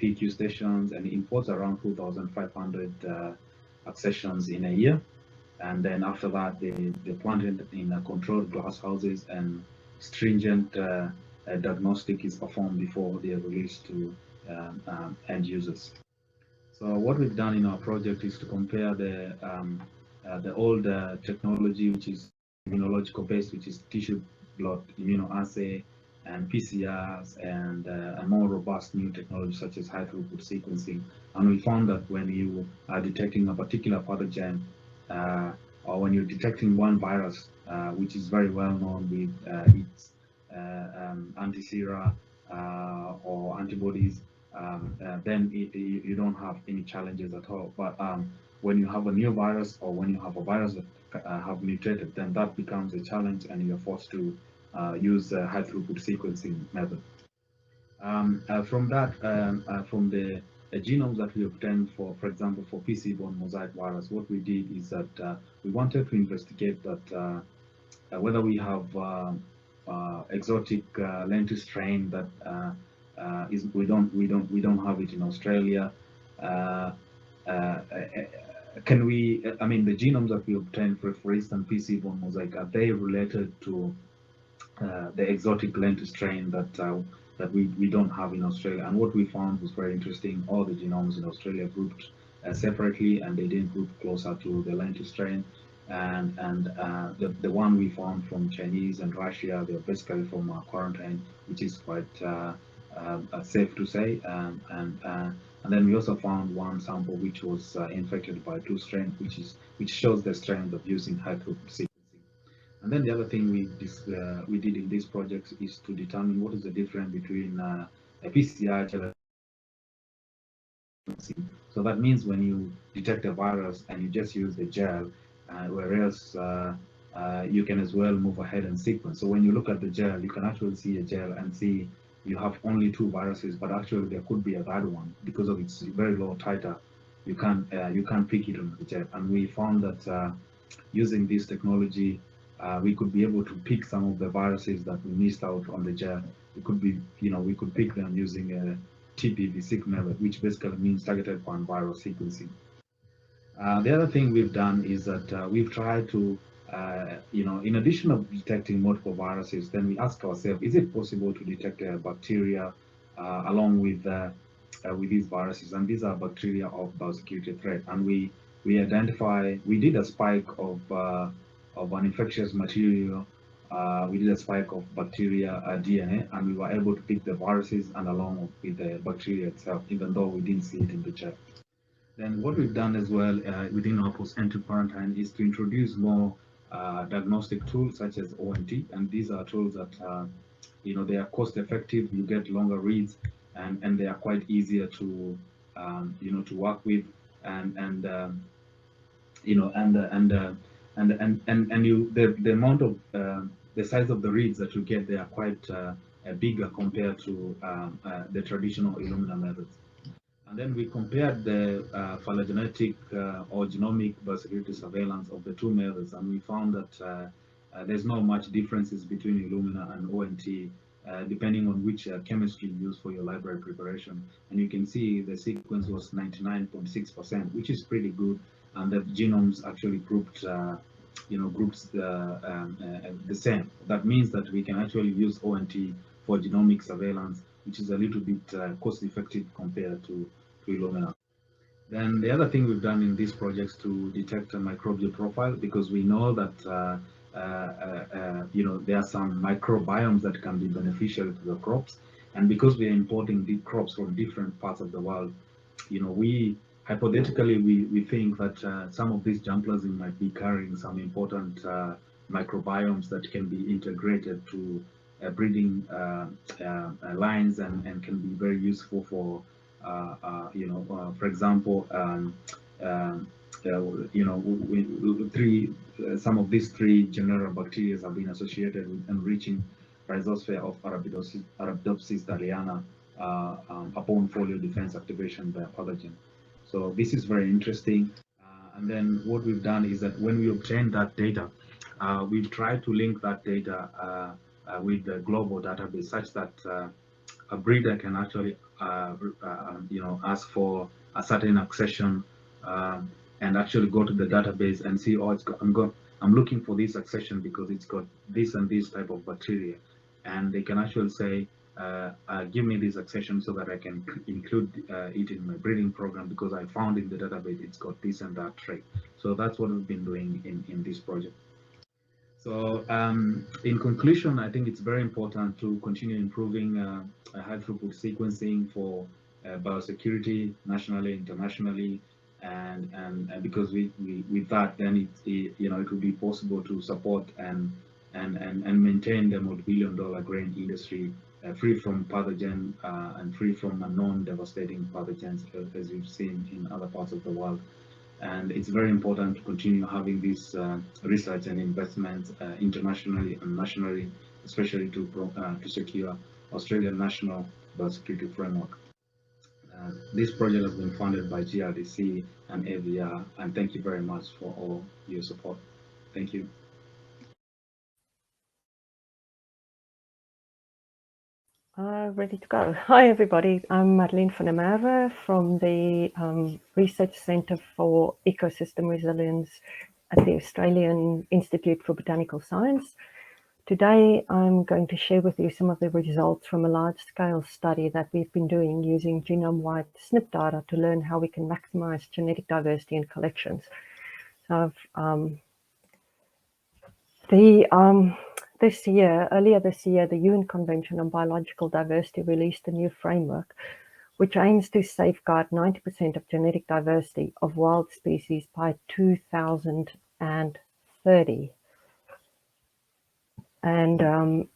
PQ stations, and imports around 2,500 accessions in a year. And then after that, they planted in controlled glass houses, and stringent diagnostic is performed before they are released to end users. So what we've done in our project is to compare the old technology, which is immunological based, which is tissue blood immunoassay and PCRs, and a more robust new technology such as high throughput sequencing. And we found that when you are detecting a particular pathogen, or when you're detecting one virus, which is very well known with its anti-sera or antibodies, then you don't have any challenges at all. But when you have a new virus, or when you have a virus that have mutated, then that becomes a challenge, and you're forced to use a high throughput sequencing method. From the genomes that we obtained for example, for PC-borne mosaic virus, what we did is that we wanted to investigate that whether we have exotic lentil strain that we don't have it in Australia. Can we? I mean, the genomes that we obtained for instance, PC-borne mosaic, are they related to the exotic lentil strain that we don't have in Australia? And what we found was very interesting. All the genomes in Australia grouped separately, and they didn't group closer to the lentil strain. And the one we found from Chinese and Russia, they're basically from quarantine, which is quite safe to say. And then we also found one sample which was infected by 2 strains, which shows the strength of using high throughput sequencing. And then the other thing we did in this project is to determine what is the difference between a PCR gel. So that means when you detect a virus and you just use the gel, whereas you can as well move ahead and sequence. So when you look at the gel, you can actually see a gel and see you have only 2 viruses, but actually there could be a third one because of its very low titer. You can't pick it on the gel, and we found that using this technology, we could be able to pick some of the viruses that we missed out on the gel. It could be, we could pick them using a TPV-seq method, which basically means targeted pan-viral sequencing. The other thing we've done is that we've tried to, in addition of detecting multiple viruses, then we ask ourselves, is it possible to detect bacteria along with these viruses? And these are bacteria of biosecurity threat. And we did a spike of an infectious material. We did a spike of bacteria DNA, and we were able to pick the viruses and along with the bacteria itself, even though we didn't see it in the gel. Then what we've done as well within our post-entry quarantine is to introduce more diagnostic tools such as ONT, and these are tools that they are cost-effective. You get longer reads, and they are quite easier to to work with, and the amount of the size of the reads that you get, they are quite bigger compared to the traditional Illumina methods. And then we compared the phylogenetic or genomic biosecurity surveillance of the 2 methods, and we found that there's not much differences between Illumina and ONT, depending on which chemistry you use for your library preparation. And you can see the sequence was 99.6%, which is pretty good, and the genomes actually grouped, groups the same. That means that we can actually use ONT for genomic surveillance, which is a little bit cost-effective compared to Illumina. Then the other thing we've done in these projects to detect a microbial profile, because we know that there are some microbiomes that can be beneficial to the crops, and because we are importing the crops from different parts of the world, we hypothetically we think that some of these germplasm might be carrying some important microbiomes that can be integrated to breeding lines and can be very useful for for example, some of these 3 general bacteria have been associated with enriching rhizosphere of Arabidopsis thaliana upon foliar defense activation by a pathogen. So this is very interesting. And then what we've done is that when we obtain that data, we've tried to link that data with the global database such that a breeder can actually ask for a certain accession and actually go to the database and see, oh, I'm looking for this accession because it's got this and this type of bacteria, and they can actually say, give me this accession so that I can include it in my breeding program because I found in the database it's got this and that trait. So that's what we've been doing in this project. So in conclusion, I think it's very important to continue improving high throughput sequencing for biosecurity nationally, internationally, and because with that, then it will be possible to support and maintain the multi-billion-dollar grain industry free from pathogen and free from non-devastating pathogens, as you've seen in other parts of the world. And it's very important to continue having this research and investment internationally and nationally, especially to secure Australian national biosecurity framework. This project has been funded by GRDC and AVR, and thank you very much for all your support. Thank you. Ready to go. Hi everybody, I'm Madeleine van der Merwe from the Research Centre for Ecosystem Resilience at the Australian Institute for Botanical Science. Today, I'm going to share with you some of the results from a large-scale study that we've been doing using genome-wide SNP data to learn how we can maximize genetic diversity in collections. So earlier this year, the UN Convention on Biological Diversity released a new framework which aims to safeguard 90% of genetic diversity of wild species by 2030. And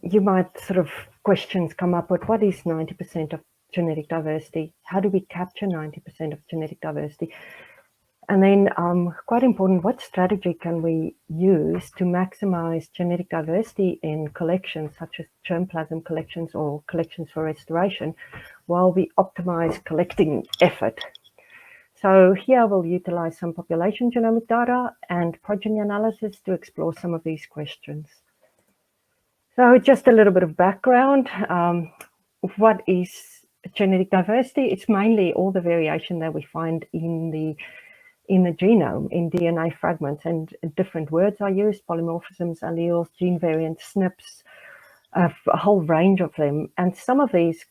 you might sort of questions come up with what is 90% of genetic diversity? How do we capture 90% of genetic diversity? And then quite important, what strategy can we use to maximize genetic diversity in collections such as germplasm collections or collections for restoration while we optimize collecting effort? So here we'll utilize some population genomic data and progeny analysis to explore some of these questions. So just a little bit of background. What is genetic diversity? It's mainly all the variation that we find in the genome, in DNA fragments, and different words are used: polymorphisms, alleles, gene variants, SNPs, a whole range of them. And some of these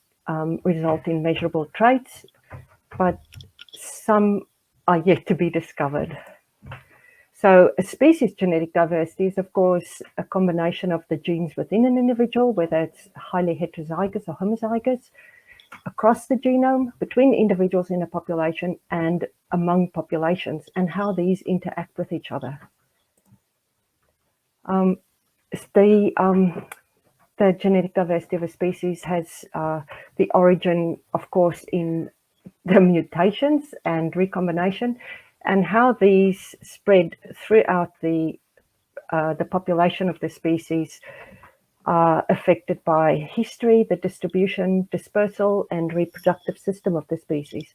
result in measurable traits, but some are yet to be discovered. So a species genetic diversity is, of course, a combination of the genes within an individual, whether it's highly heterozygous or homozygous, across the genome, between individuals in a population, and among populations, and how these interact with each other. The genetic diversity of a species has the origin, of course, in the mutations and recombination, and how these spread throughout the population of the species are affected by history, the distribution, dispersal, and reproductive system of the species.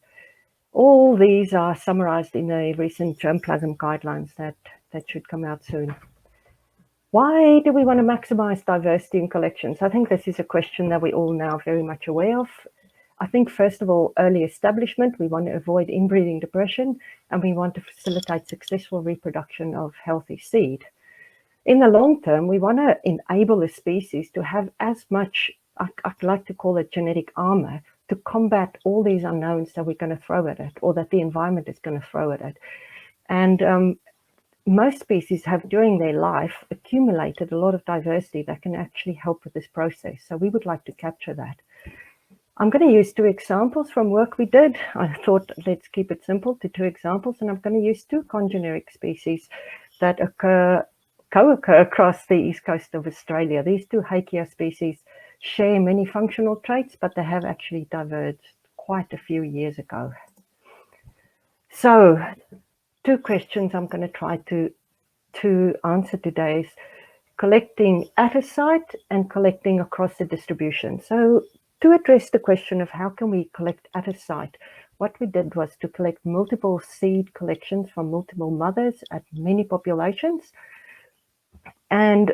All these are summarized in the recent germplasm guidelines that should come out soon. Why do we want to maximize diversity in collections? I think this is a question that we're all now very much aware of. I think, first of all, early establishment, we want to avoid inbreeding depression, and we want to facilitate successful reproduction of healthy seed. In the long term, we want to enable a species to have as much, I'd like to call it genetic armor, to combat all these unknowns that we're going to throw at it, or that the environment is going to throw at it. And most species have, during their life, accumulated a lot of diversity that can actually help with this process. So we would like to capture that. I'm going to use two examples from work we did. I thought, let's keep it simple to two examples, and I'm going to use two congeneric species that co-occur across the east coast of Australia. These two Hakea species share many functional traits, but they have actually diverged quite a few years ago. So, two questions I'm going to try to answer today is collecting at a site and collecting across the distribution. So, to address the question of how can we collect at a site, what we did was to collect multiple seed collections from multiple mothers at many populations. And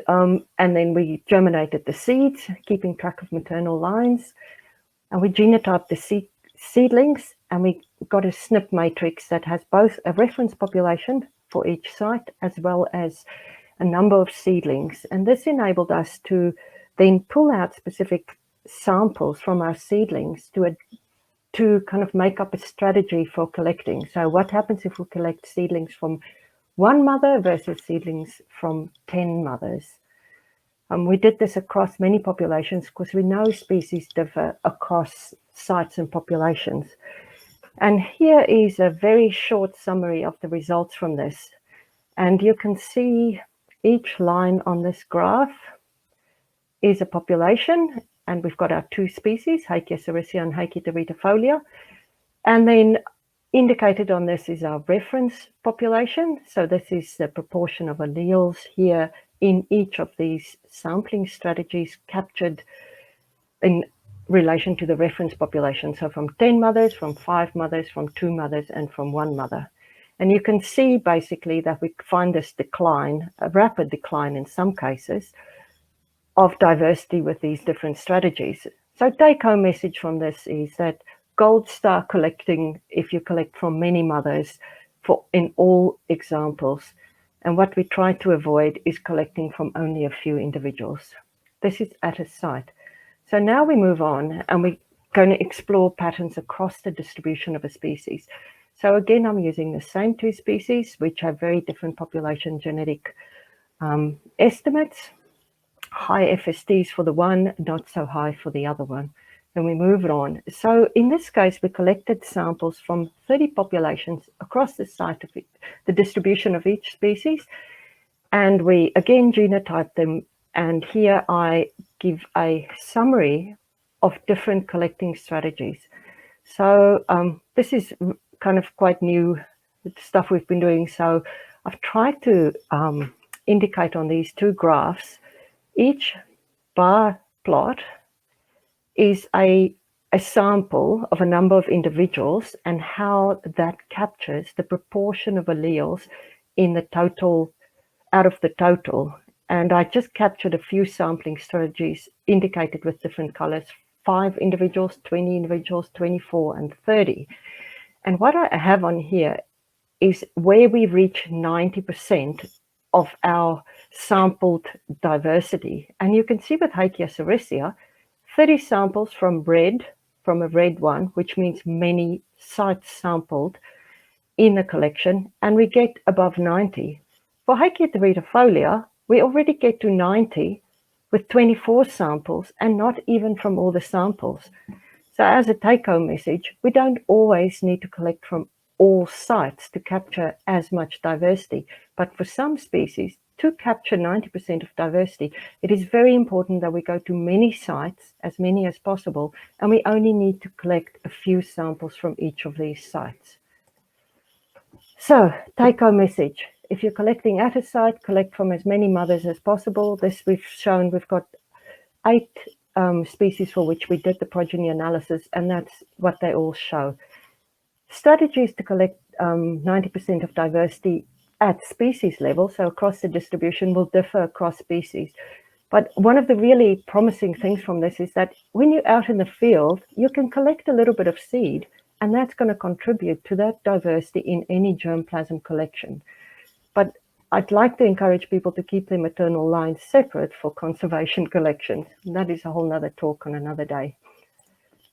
then we germinated the seeds, keeping track of maternal lines. And we genotyped the seedlings, and we got a SNP matrix that has both a reference population for each site as well as a number of seedlings. And this enabled us to then pull out specific samples from our seedlings to kind of make up a strategy for collecting. So what happens if we collect seedlings from one mother versus seedlings from 10 mothers? We did this across many populations because we know species differ across sites and populations. And here is a very short summary of the results from this. And you can see each line on this graph is a population, and we've got our two species, Hakea sericea and Hakea teretifolia. And then indicated on this is our reference population. So this is the proportion of alleles here in each of these sampling strategies captured in relation to the reference population. So from 10 mothers, from 5 mothers, from 2 mothers, and from 1 mother. And you can see basically that we find this decline, a rapid decline in some cases, of diversity with these different strategies. So take-home message from this is that gold star collecting, if you collect from many mothers in all examples, And what we try to avoid is collecting from only a few individuals. This is at a site. So now we move on and we're going to explore patterns across the distribution of a species. So again, I'm using the same 2 species, which have very different population genetic estimates. High FSTs for the one, not so high for the other one. Then we move it on. So in this case, we collected samples from 30 populations across the site of the distribution of each species. And we again genotype them. And here I give a summary of different collecting strategies. So this is kind of quite new stuff we've been doing. So I've tried to indicate on these 2 graphs, each bar plot is a sample of a number of individuals and how that captures the proportion of alleles in the total, out of the total. And I just captured a few sampling strategies indicated with different colors, 5 individuals, 20 individuals, 24 and 30. And what I have on here is where we reach 90% of our sampled diversity. And you can see with Hakeasaurisia, 30 samples from a red one, which means many sites sampled in the collection, and we get above 90. For Hakeateretifolia, we already get to 90 with 24 samples and not even from all the samples. So as a take-home message, we don't always need to collect from all sites to capture as much diversity. But for some species, to capture 90% of diversity, it is very important that we go to many sites, as many as possible, and we only need to collect a few samples from each of these sites. So, take-home message. If you're collecting at a site, collect from as many mothers as possible. This we've shown, we've got 8 species for which we did the progeny analysis, and that's what they all show. Strategies to collect 90% of diversity at species level, so across the distribution, will differ across species. But one of the really promising things from this is that when you're out in the field, you can collect a little bit of seed, and that's going to contribute to that diversity in any germplasm collection. But I'd like to encourage people to keep their maternal lines separate for conservation collections. And that is a whole nother talk on another day.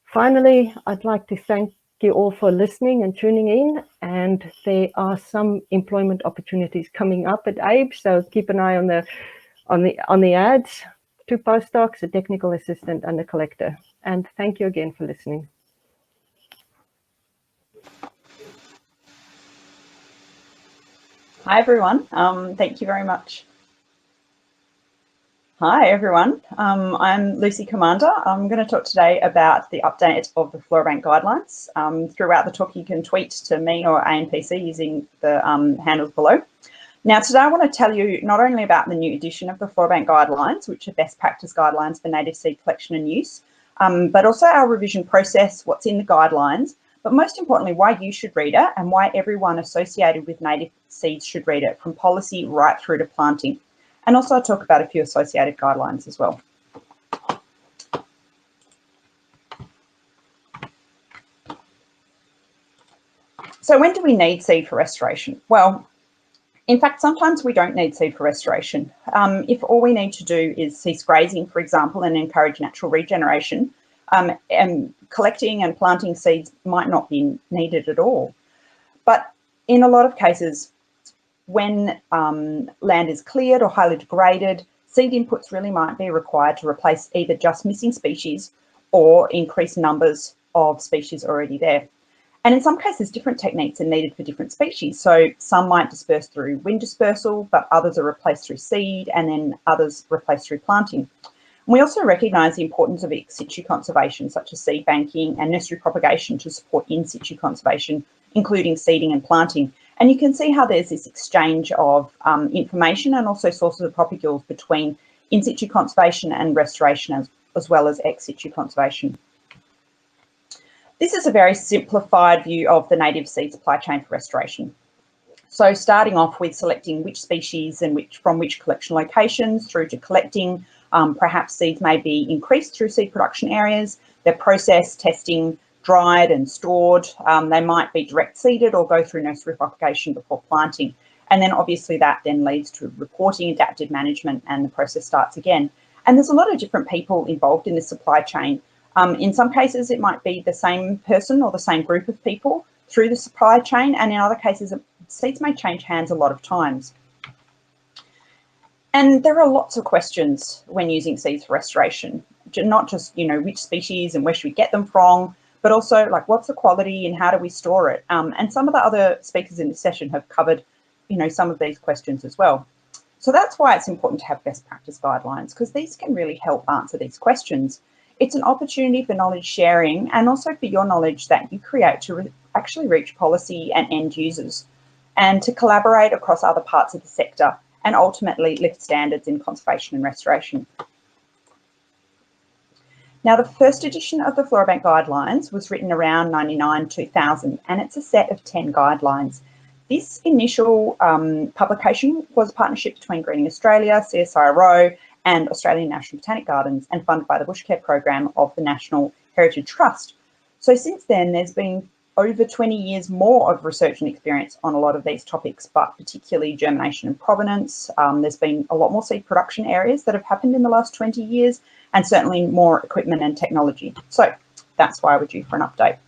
Finally, I'd like to thank you all for listening and tuning in. And there are some employment opportunities coming up at ABE, so keep an eye on the ads. 2 postdocs, a technical assistant, and a collector. And thank you again for listening. Hi, everyone. Thank you very much. Hi, everyone. I'm Lucy Commander. I'm going to talk today about the update of the Floorbank Guidelines. Throughout the talk, you can tweet to me or ANPC using the handles below. Now, today I want to tell you not only about the new edition of the Floorbank Guidelines, which are best practice guidelines for native seed collection and use, but also our revision process, what's in the guidelines, but most importantly, why you should read it and why everyone associated with native seeds should read it, from policy right through to planting. And also I'll talk about a few associated guidelines as well. So when do we need seed for restoration? Well, in fact, sometimes we don't need seed for restoration. If all we need to do is cease grazing, for example, and encourage natural regeneration, and collecting and planting seeds might not be needed at all. But in a lot of cases, when land is cleared or highly degraded, seed inputs really might be required to replace either just missing species or increase numbers of species already there. And in some cases, different techniques are needed for different species. So some might disperse through wind dispersal, but others are replaced through seed, and then others replaced through planting. We also recognise the importance of ex situ conservation, such as seed banking and nursery propagation, to support in situ conservation, including seeding and planting. And you can see how there's this exchange of information and also sources of propagules between in situ conservation and restoration, as well as ex situ conservation. This is a very simplified view of the native seed supply chain for restoration. So starting off with selecting which species and from which collection locations through to collecting. Perhaps seeds may be increased through seed production areas. They're processed, testing, dried and stored. They might be direct seeded or go through nursery propagation before planting. And then obviously that then leads to reporting, adaptive management, and the process starts again. And there's a lot of different people involved in the supply chain. In some cases, it might be the same person or the same group of people through the supply chain, and in other cases, seeds may change hands a lot of times. And there are lots of questions when using seeds for restoration, not just, which species and where should we get them from, but also like what's the quality and how do we store it? And some of the other speakers in this session have covered, some of these questions as well. So that's why it's important to have best practice guidelines, because these can really help answer these questions. It's an opportunity for knowledge sharing and also for your knowledge that you create to actually reach policy and end users, and to collaborate across other parts of the sector and ultimately lift standards in conservation and restoration. Now, the first edition of the Floorbank Guidelines was written around 1999-2000, and it's a set of 10 guidelines. This initial publication was a partnership between Greening Australia, CSIRO, and Australian National Botanic Gardens, and funded by the Bushcare Program of the National Heritage Trust. So since then, there's been over 20 years more of research and experience on a lot of these topics, but particularly germination and provenance. There's been a lot more seed production areas that have happened in the last 20 years, and certainly more equipment and technology. So that's why we're due for an update.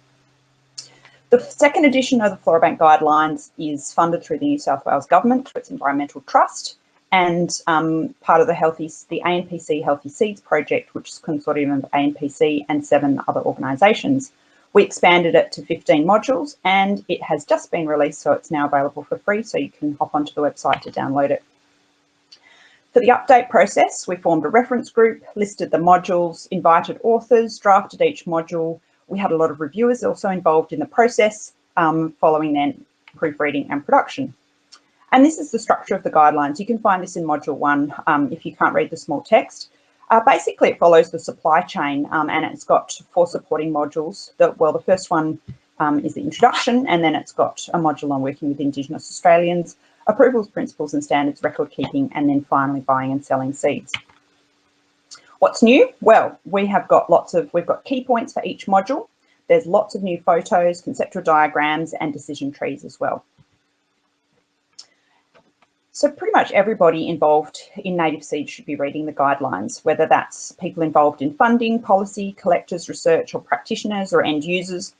The second edition of the Floorbank Guidelines is funded through the New South Wales Government through its Environmental Trust, and part of the ANPC Healthy Seeds project, which is a consortium of ANPC and 7 other organisations. We expanded it to 15 modules, and it has just been released, so it's now available for free, so you can hop onto the website to download it. For the update process, we formed a reference group, listed the modules, invited authors, drafted each module. We had a lot of reviewers also involved in the process, following then proofreading and production. And this is the structure of the guidelines. You can find this in module 1 if you can't read the small text. Basically, it follows the supply chain, and it's got 4 supporting modules. The first one is the introduction, and then it's got a module on working with Indigenous Australians, approvals, principles and standards, record keeping, and then finally buying and selling seeds. What's new? Well, we've got key points for each module. There's lots of new photos, conceptual diagrams, and decision trees as well. So pretty much everybody involved in native seeds should be reading the guidelines, whether that's people involved in funding, policy, collectors, research, or practitioners or end users.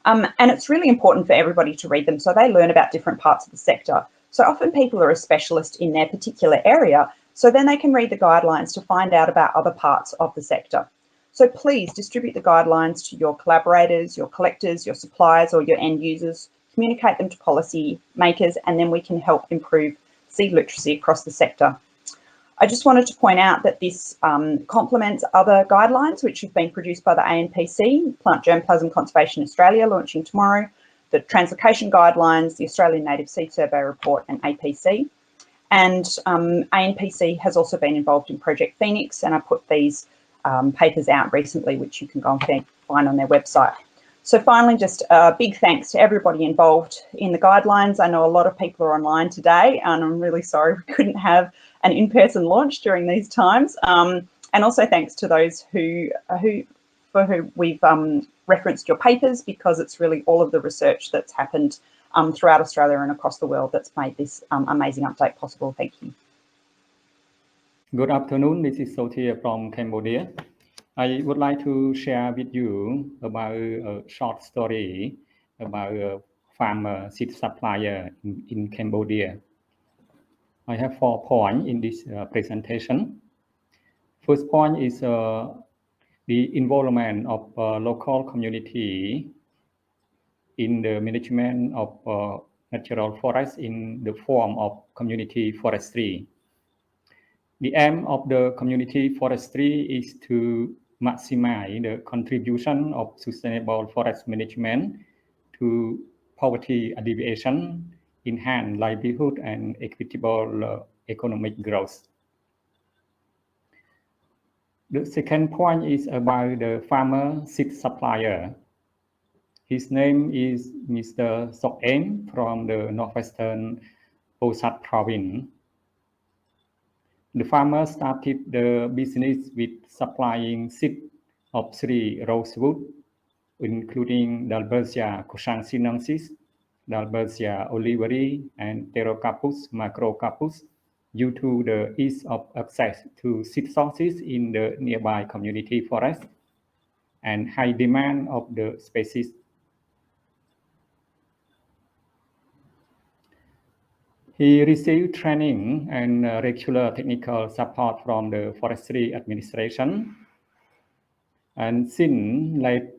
And it's really important for everybody to read them so they learn about different parts of the sector. So often people are a specialist in their particular area, so then they can read the guidelines to find out about other parts of the sector. So please distribute the guidelines to your collaborators, your collectors, your suppliers, or your end users. Communicate them to policy makers, and then we can help improve seed literacy across the sector. I just wanted to point out that this complements other guidelines which have been produced by the ANPC, Plant Germplasm Conservation Australia, launching tomorrow, the Translocation Guidelines, the Australian Native Seed Survey Report, and APC. And ANPC has also been involved in Project Phoenix, and I put these papers out recently, which you can go and find on their website. So finally, just a big thanks to everybody involved in the guidelines. I know a lot of people are online today, and I'm really sorry we couldn't have an in-person launch during these times. And also thanks to those for who we've referenced your papers, because it's really all of the research that's happened throughout Australia and across the world that's made this amazing update possible. Thank you. Good afternoon, this is Sophia from Cambodia. I would like to share with you about a short story about a farmer seed supplier in Cambodia. I have 4 points in this presentation. First point is the involvement of local community in the management of natural forests in the form of community forestry. The aim of the community forestry is to maximize the contribution of sustainable forest management to poverty alleviation, enhance livelihood, and equitable economic growth. The second point is about the farmer seed supplier. His name is Mr. Sorghum from the northwestern Osat province. The farmer started the business with supplying seed of 3 rosewood, including Dalbergia cochansinensis, Dalbergia oliveri and Pterocarpus macrocarpus due to the ease of access to seed sources in the nearby community forest and high demand of the species. He received training and regular technical support from the Forestry Administration, and since late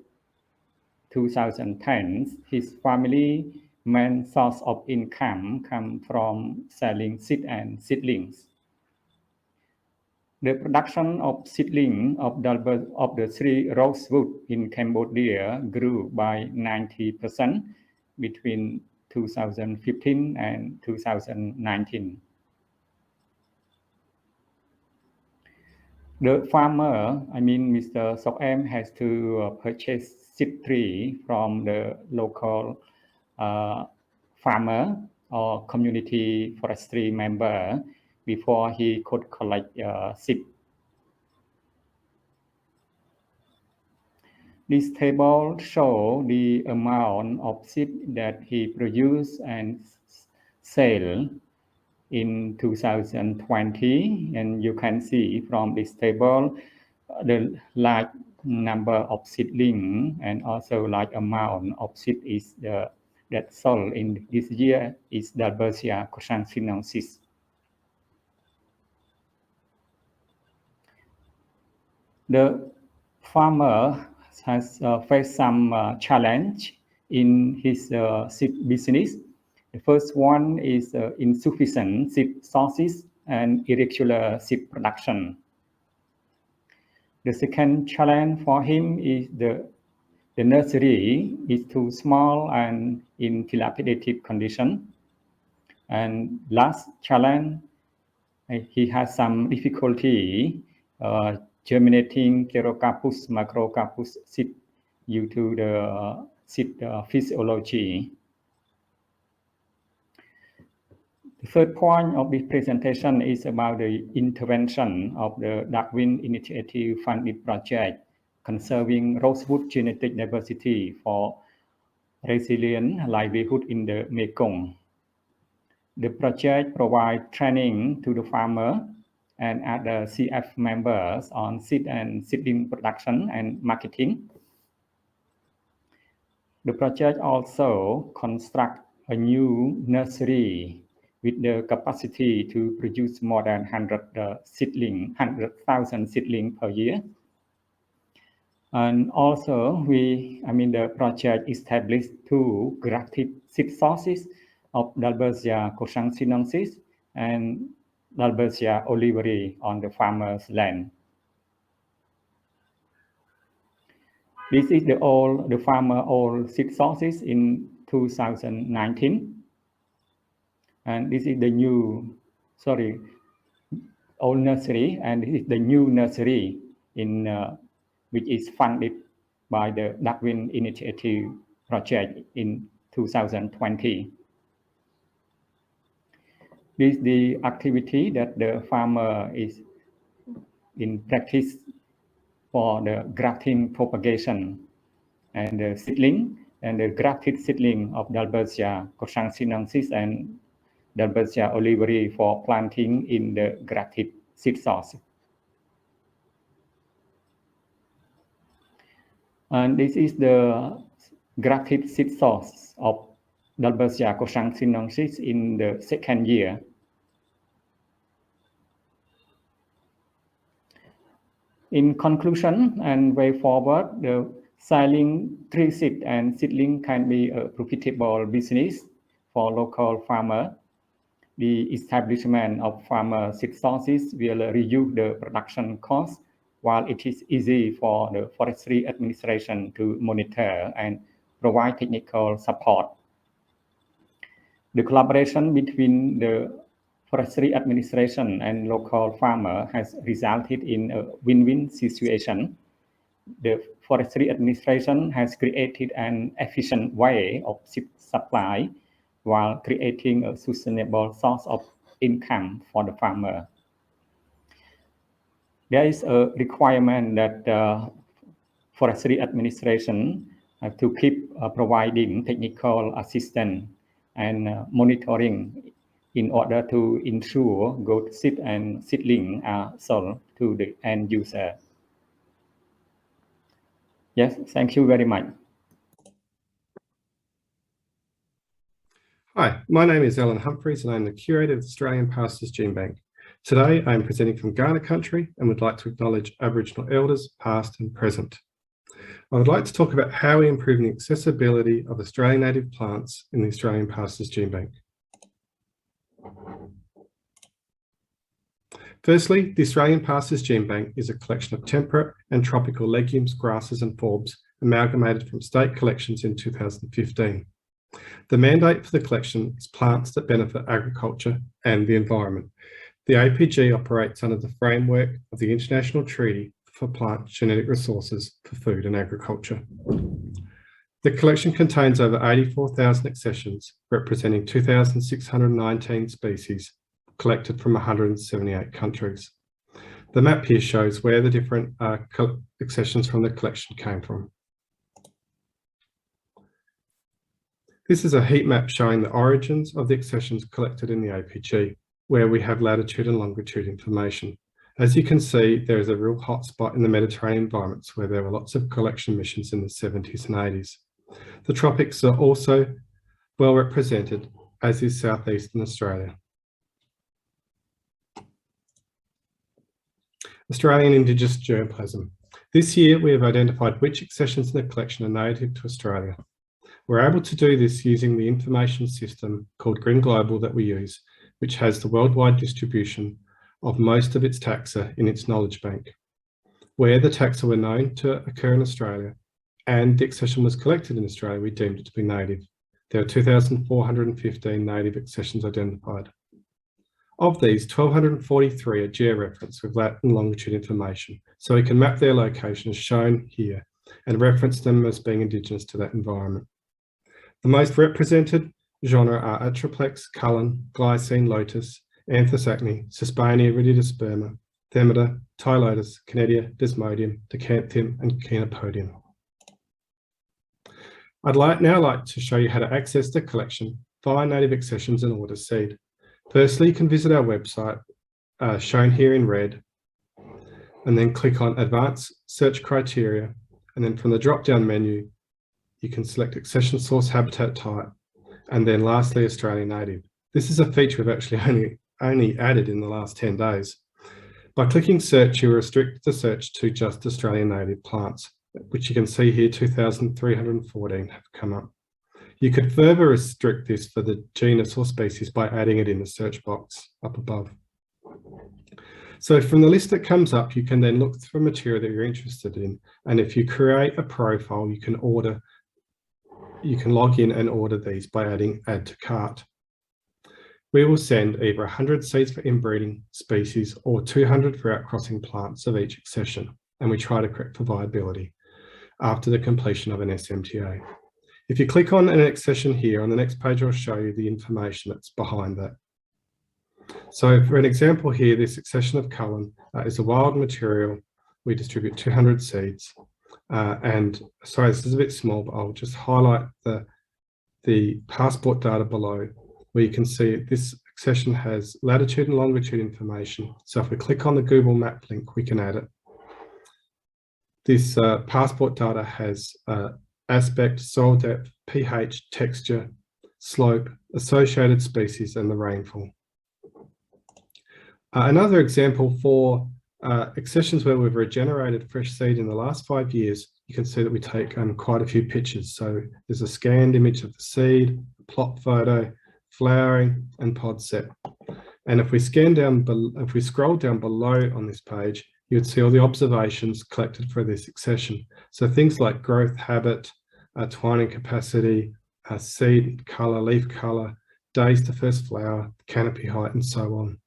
2010, his family main source of income comes from selling seed and seedlings. The production of seedling of the tree rosewood in Cambodia grew by 90% between 2015 and 2019. The farmer, Mr. Sorghum, has to purchase seed tree from the local farmer or community forestry member before he could collect seed. This table shows the amount of seed that he produced and sell in 2020, and you can see from this table the large number of seedling and also large amount of seed is that sold in this year is Dalbergia cochansinensis. The farmer has faced some challenge in his seed business. The first one is insufficient seed sources and irregular seed production. The second challenge for him is the nursery is too small and in dilapidated condition. And last challenge, he has some difficulty germinating Pterocarpus macrocarpus seed due to the seed physiology. The third point of this presentation is about the intervention of the Darwin Initiative funded project conserving rosewood genetic diversity for resilient livelihood in the Mekong. The project provides training to the farmer and other CF members on seed and seedling production and marketing. The project also constructs a new nursery with the capacity to produce more than 100,000 seedlings per year. And also, the project established 2 grafted seed sources of Dalbergia cochansinensis and Dalbergia oliveri on the farmer's land. This is the farmer old seed sources in 2019. And this is the old nursery, and this is the new nursery in which is funded by the Darwin Initiative project in 2020. This is the activity that the farmer is in practice for the grafting propagation and the seedling and the grafted seedling of Dalbergia cochansinensis and Dalbergia oliveri for planting in the grafted seed source. And this is the grafted seed source of Dalbergia cochansinensis in the second year. In conclusion and way forward, the selling tree seed and seedling can be a profitable business for local farmer. The establishment of farmer seed sources will reduce the production cost, while it is easy for the Forestry Administration to monitor and provide technical support. The collaboration between the Forestry Administration and local farmer has resulted in a win-win situation. The Forestry Administration has created an efficient way of seed supply while creating a sustainable source of income for the farmer. There is a requirement that Forestry Administration to keep providing technical assistance and monitoring in order to ensure good seed and seedling are sold to the end user. Yes, thank you very much. Hi, my name is Alan Humphries and I'm the curator of the Australian Pastures Gene Bank. Today I am presenting from Ghana country and would like to acknowledge Aboriginal elders past and present. I would like to talk about how we improve the accessibility of Australian native plants in the Australian Pastures Gene Bank. Firstly, the Australian Pastures Gene Bank is a collection of temperate and tropical legumes, grasses and forbs amalgamated from state collections in 2015. The mandate for the collection is plants that benefit agriculture and the environment. The APG operates under the framework of the International Treaty for Plant Genetic Resources for Food and Agriculture. The collection contains over 84,000 accessions representing 2,619 species collected from 178 countries. The map here shows where the different accessions from the collection came from. This is a heat map showing the origins of the accessions collected in the APG, where we have latitude and longitude information. As you can see, there is a real hot spot in the Mediterranean environments where there were lots of collection missions in the 70s and 80s. The tropics are also well represented, as is southeastern Australia. Australian Indigenous germplasm. This year we have identified which accessions in the collection are native to Australia. We're able to do this using the information system called Green Global that we use, which has the worldwide distribution of most of its taxa in its knowledge bank. Where the taxa were known to occur in Australia and the accession was collected in Australia, we deemed it to be native. There are 2,415 native accessions identified. Of these, 1,243 are georeferenced with lat and longitude information, so we can map their location as shown here and reference them as being indigenous to that environment. The most represented genre are Atriplex, Cullen, Glycine, Lotus, Anthrax-acne, Sesbania, Irididosperma, Themata, Tylotus, Canedia, Desmodium, Decanthium, and Chenopodium. I'd now like to show you how to access the collection, find native accessions and order seed. Firstly, you can visit our website, shown here in red, and then click on Advanced Search Criteria, and then from the drop-down menu, you can select accession source habitat type, and then lastly, Australian native. This is a feature we've actually only added in the last 10 days. By clicking search, you restrict the search to just Australian native plants, which you can see here 2,314 have come up. You could further restrict this for the genus or species by adding it in the search box up above. So from the list that comes up, you can then look for material that you're interested in. And if you create a profile, you can log in and order these by adding add to cart. We will send either 100 seeds for inbreeding species or 200 for outcrossing plants of each accession, and we try to correct for viability after the completion of an SMTA. If you click on an accession here, on the next page I'll show you the information that's behind that. So for an example here, this accession of Cullen is a wild material. We distribute 200 seeds. And sorry, this is a bit small, but I'll just highlight the passport data below, where you can see this accession has latitude and longitude information. So if we click on the Google Map link, we can add it. This passport data has aspect, soil depth, pH, texture, slope, associated species, and the rainfall. Another example for accessions where we've regenerated fresh seed in the last 5 years, you can see that we take quite a few pictures. So there's a scanned image of the seed, plot photo, flowering, and pod set. And if we scroll down below on this page, you would see all the observations collected for this accession. So things like growth habit, twining capacity, seed color, leaf color, days to first flower, canopy height, and so on.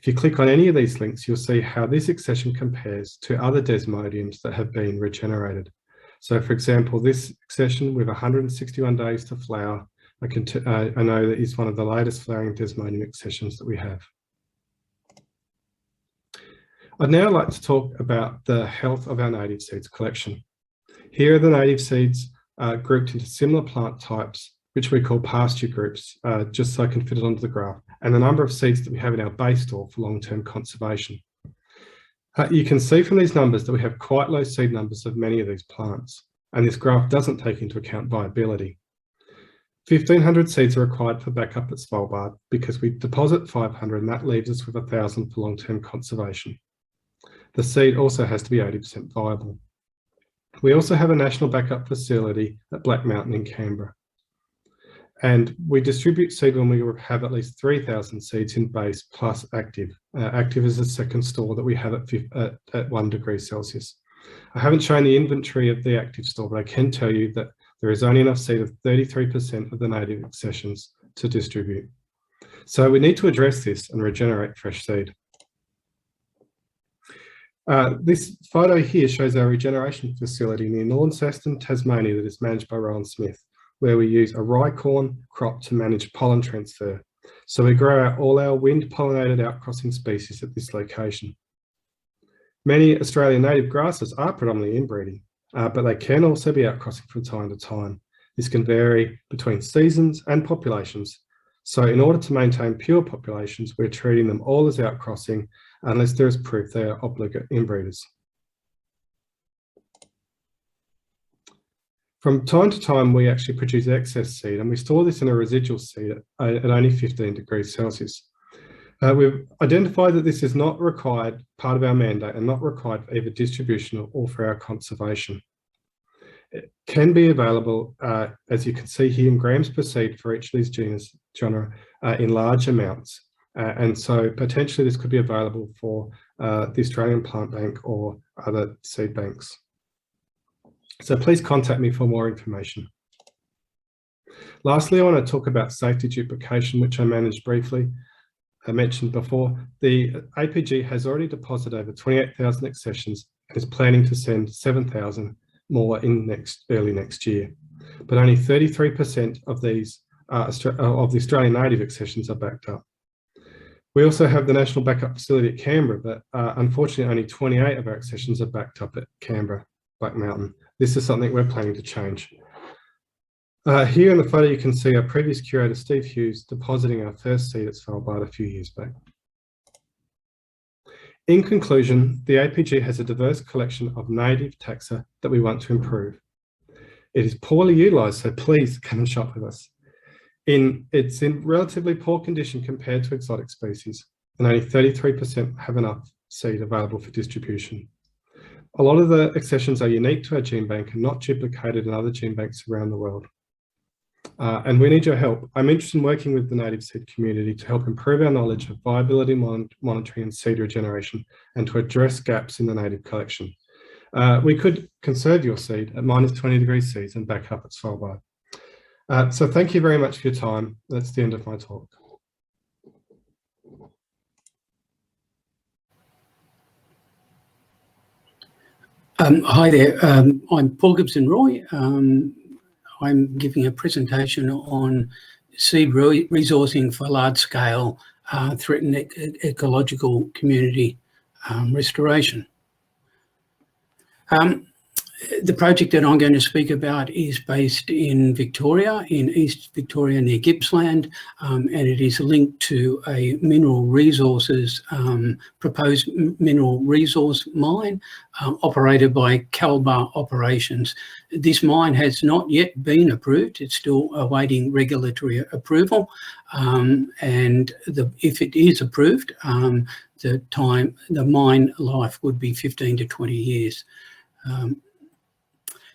If you click on any of these links, you'll see how this accession compares to other desmodiums that have been regenerated. So for example, this accession with 161 days to flower, I know that is one of the latest flowering desmodium accessions that we have. I'd now like to talk about the health of our native seeds collection. Here are the native seeds grouped into similar plant types which we call pasture groups, just so I can fit it onto the graph, and the number of seeds that we have in our base store for long-term conservation. You can see from these numbers that we have quite low seed numbers of many of these plants, and this graph doesn't take into account viability. 1,500 seeds are required for backup at Svalbard because we deposit 500 and that leaves us with 1,000 for long-term conservation. The seed also has to be 80% viable. We also have a national backup facility at Black Mountain in Canberra. And we distribute seed when we have at least 3,000 seeds in base plus active. Active is the second store that we have at 1 degree Celsius. I haven't shown the inventory of the active store, but I can tell you that there is only enough seed of 33% of the native accessions to distribute. So we need to address this and regenerate fresh seed. This photo here shows our regeneration facility near Launceston, Tasmania, that is managed by Rowan Smith, where we use a rye corn crop to manage pollen transfer. So we grow all our wind-pollinated outcrossing species at this location. Many Australian native grasses are predominantly inbreeding, but they can also be outcrossing from time to time. This can vary between seasons and populations. So in order to maintain pure populations, we're treating them all as outcrossing unless there is proof they are obligate inbreeders. From time to time, we actually produce excess seed, and we store this in a residual seed at only 15 degrees Celsius. We've identified that this is not required, part of our mandate, and not required for either distribution or for our conservation. It can be available, as you can see here, in grams per seed for each of these genera in large amounts. And so potentially this could be available for the Australian Plant Bank or other seed banks. So please contact me for more information. Lastly, I want to talk about safety duplication, which I mentioned briefly. The APG has already deposited over 28,000 accessions and is planning to send 7,000 more in early next year. But only 33% of these of the Australian native accessions are backed up. We also have the National Backup Facility at Canberra, but unfortunately only 28 of our accessions are backed up at Canberra, Black Mountain. This is something we're planning to change. Here in the photo, you can see our previous curator, Steve Hughes, depositing our first seed at Svalbard a few years back. In conclusion, the APG has a diverse collection of native taxa that we want to improve. It is poorly utilised, so please come and shop with us. It's in relatively poor condition compared to exotic species, and only 33% have enough seed available for distribution. A lot of the accessions are unique to our gene bank and not duplicated in other gene banks around the world. And we need your help. I'm interested in working with the native seed community to help improve our knowledge of viability monitoring and seed regeneration and to address gaps in the native collection. We could conserve your seed at -20 degrees Celsius and back up at Svalbard. So thank you very much for your time. That's the end of my talk. Hi there, I'm Paul Gibson Roy. I'm giving a presentation on seed resourcing for large-scale threatened ecological community restoration. The project that I'm going to speak about is based in Victoria, in East Victoria near Gippsland, and it is linked to a mineral resources, proposed mineral resource mine operated by Kalbar Operations. This mine has not yet been approved. It's still awaiting regulatory approval, and if it is approved, the mine life would be 15 to 20 years.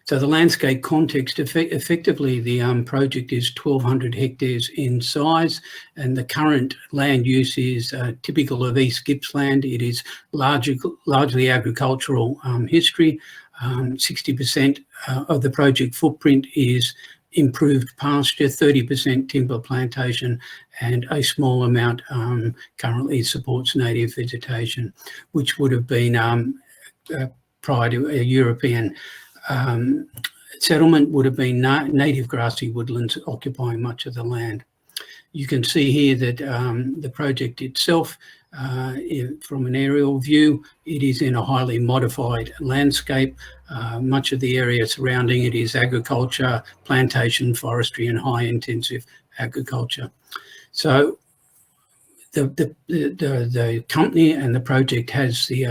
So the landscape context, effectively the project is 1,200 hectares in size, and the current land use is typical of East Gippsland. It is largely agricultural history. 60% of the project footprint is improved pasture, 30% timber plantation, and a small amount currently supports native vegetation, which would have been prior to a European settlement would have been native grassy woodlands occupying much of the land. You can see here that the project itself from an aerial view. It is in a highly modified landscape. Much of the area surrounding it is agriculture, plantation, forestry, and high intensive agriculture. So the company and the project has the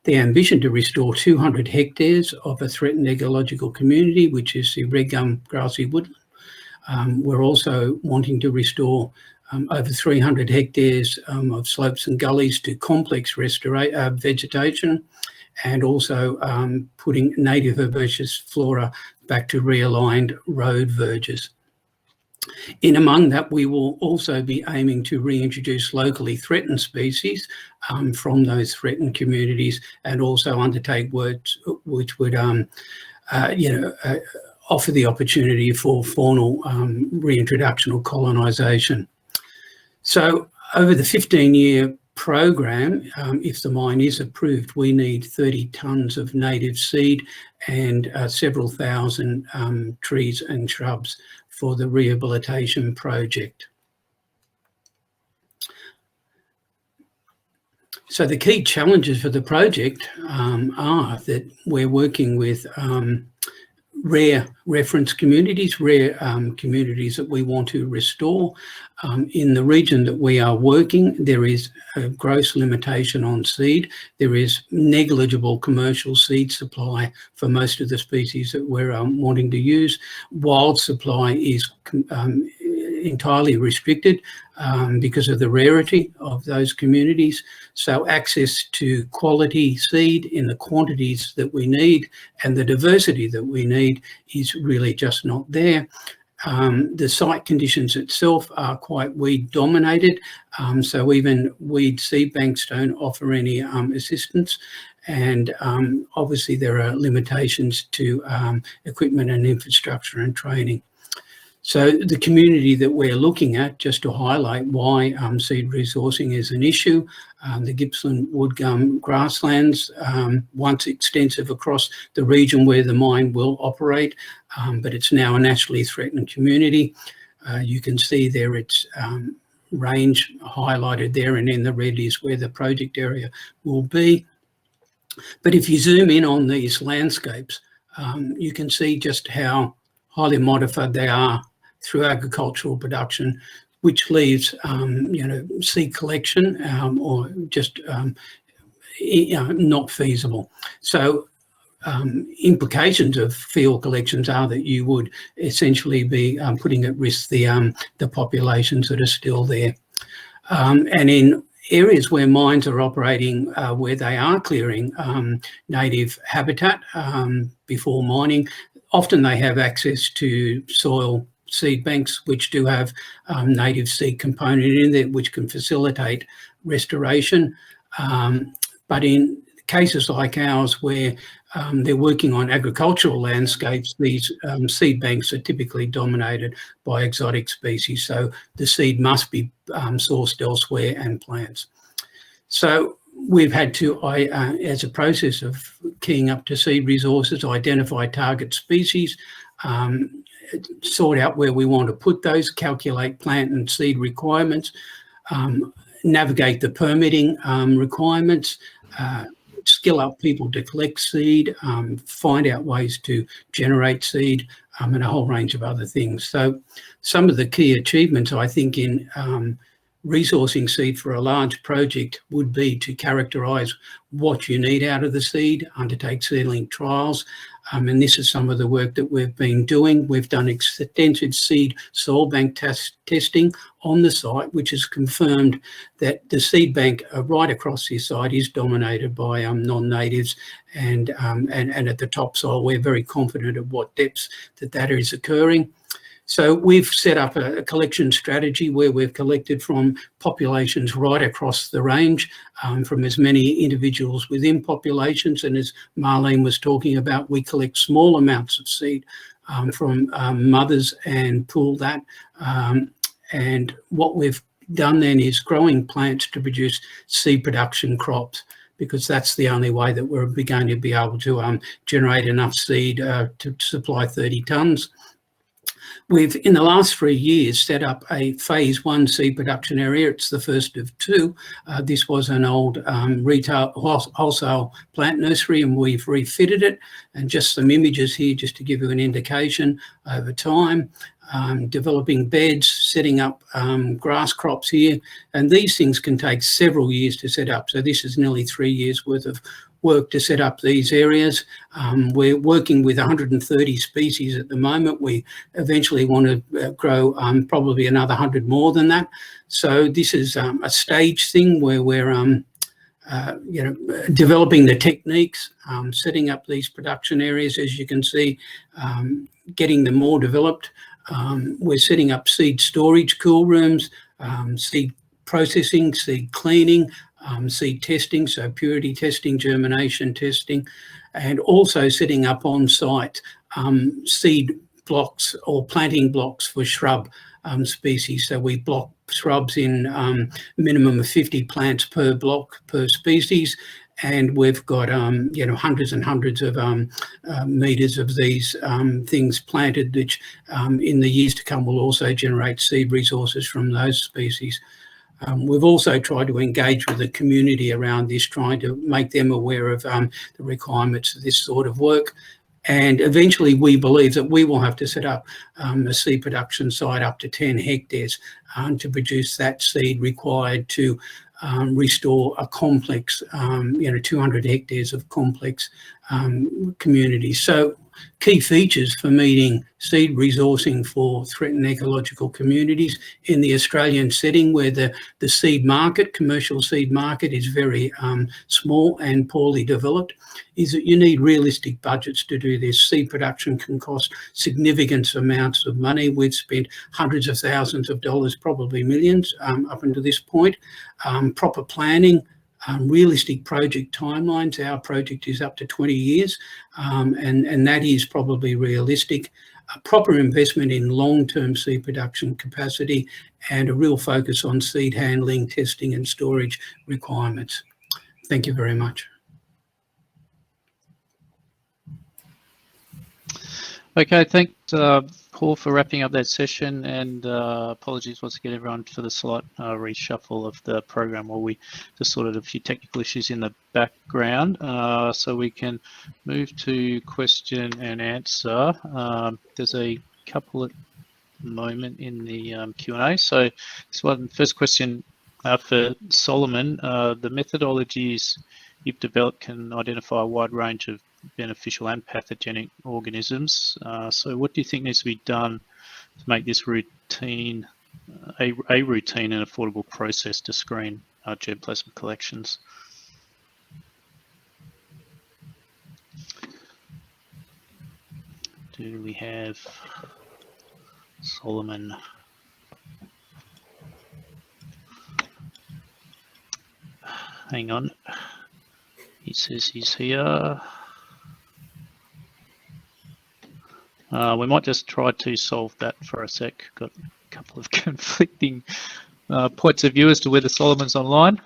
ambition to restore 200 hectares of a threatened ecological community, which is the red gum grassy woodland. We're also wanting to restore over 300 hectares of slopes and gullies to complex vegetation, and also putting native herbaceous flora back to realigned road verges. In among that, we will also be aiming to reintroduce locally threatened species from those threatened communities, and also undertake works which would offer the opportunity for faunal reintroduction or colonisation. So over the 15-year program, if the mine is approved, we need 30 tonnes of native seed and several thousand trees and shrubs for the rehabilitation project. So the key challenges for the project are that we're working with rare reference communities, rare communities that we want to restore. In the region that we are working, there is a gross limitation on seed. There is negligible commercial seed supply for most of the species that we're wanting to use. Wild supply is entirely restricted because of the rarity of those communities. So access to quality seed in the quantities that we need and the diversity that we need is really just not there. The site conditions itself are quite weed dominated, so even weed seed banks don't offer any assistance, and obviously there are limitations to equipment and infrastructure and training. So the community that we're looking at, just to highlight why seed resourcing is an issue, the Gibson wood gum grasslands, once extensive across the region where the mine will operate, but it's now a nationally threatened community. You can see there its range highlighted there, and in the red is where the project area will be. But if you zoom in on these landscapes, you can see just how highly modified they are through agricultural production, which leaves, seed collection or just not feasible. So implications of field collections are that you would essentially be putting at risk the populations that are still there. And in areas where mines are operating, where they are clearing native habitat before mining, often they have access to soil seed banks which do have native seed component in there which can facilitate restoration. But in cases like ours where they're working on agricultural landscapes, these seed banks are typically dominated by exotic species, so the seed must be sourced elsewhere and plants. So we've had to, as a process of keying up to seed resources, identify target species, sort out where we want to put those, calculate plant and seed requirements, navigate the permitting requirements, skill up people to collect seed, find out ways to generate seed, and a whole range of other things. So some of the key achievements, I think, in resourcing seed for a large project would be to characterise what you need out of the seed, undertake seedling trials, and this is some of the work that we've been doing. We've done extensive seed soil bank testing on the site, which has confirmed that the seed bank right across this site is dominated by non-natives, and at the topsoil we're very confident of what depths that is occurring. So we've set up a collection strategy where we've collected from populations right across the range, from as many individuals within populations, and as Marlene was talking about, we collect small amounts of seed from mothers and pool that. And what we've done then is growing plants to produce seed production crops, because that's the only way that we're going to be able to generate enough seed to supply 30 tonnes. We've, in the last 3 years, set up a phase 1 seed production area. It's the first of 2. This was an old retail wholesale plant nursery, and we've refitted it. And just some images here, just to give you an indication over time. Developing beds, setting up grass crops here. And these things can take several years to set up. So this is nearly 3 years worth of work to set up these areas. We're working with 130 species at the moment. We eventually want to grow probably another 100 more than that. So this is a stage thing where we're developing the techniques, setting up these production areas, as you can see, getting them more developed. We're setting up seed storage cool rooms, seed processing, seed cleaning, seed testing, so purity testing, germination testing, and also setting up on site seed blocks or planting blocks for shrub species. So we block shrubs in minimum of 50 plants per block per species, and we've got hundreds and hundreds of meters of these things planted, which in the years to come will also generate seed resources from those species. We've also tried to engage with the community around this, trying to make them aware of the requirements of this sort of work. And eventually we believe that we will have to set up a seed production site up to 10 hectares to produce that seed required to restore a complex, 200 hectares of complex communities. So key features for meeting seed resourcing for threatened ecological communities in the Australian setting, where the seed market, commercial seed market, is very small and poorly developed, is that you need realistic budgets to do this. Seed production can cost significant amounts of money. We've spent hundreds of thousands of dollars, probably millions up until this point. Proper planning, realistic project timelines. Our project is up to 20 years, and that is probably realistic. A proper investment in long-term seed production capacity, and a real focus on seed handling, testing and storage requirements. Thank you very much. Okay, thanks, Paul, for wrapping up that session, and apologies once again, everyone, for the slight reshuffle of the program, while we just sorted a few technical issues in the background. So we can move to question and answer. There's a couple at the moment in the Q&A. So this one, first question for Solomon. The methodologies you've developed can identify a wide range of beneficial and pathogenic organisms. So what do you think needs to be done to make this routine, a routine and affordable process to screen germplasm collections? Do we have Solomon? Hang on. He says he's here. We might just try to solve that for a sec. Got a couple of conflicting points of view as to whether Solomon's online.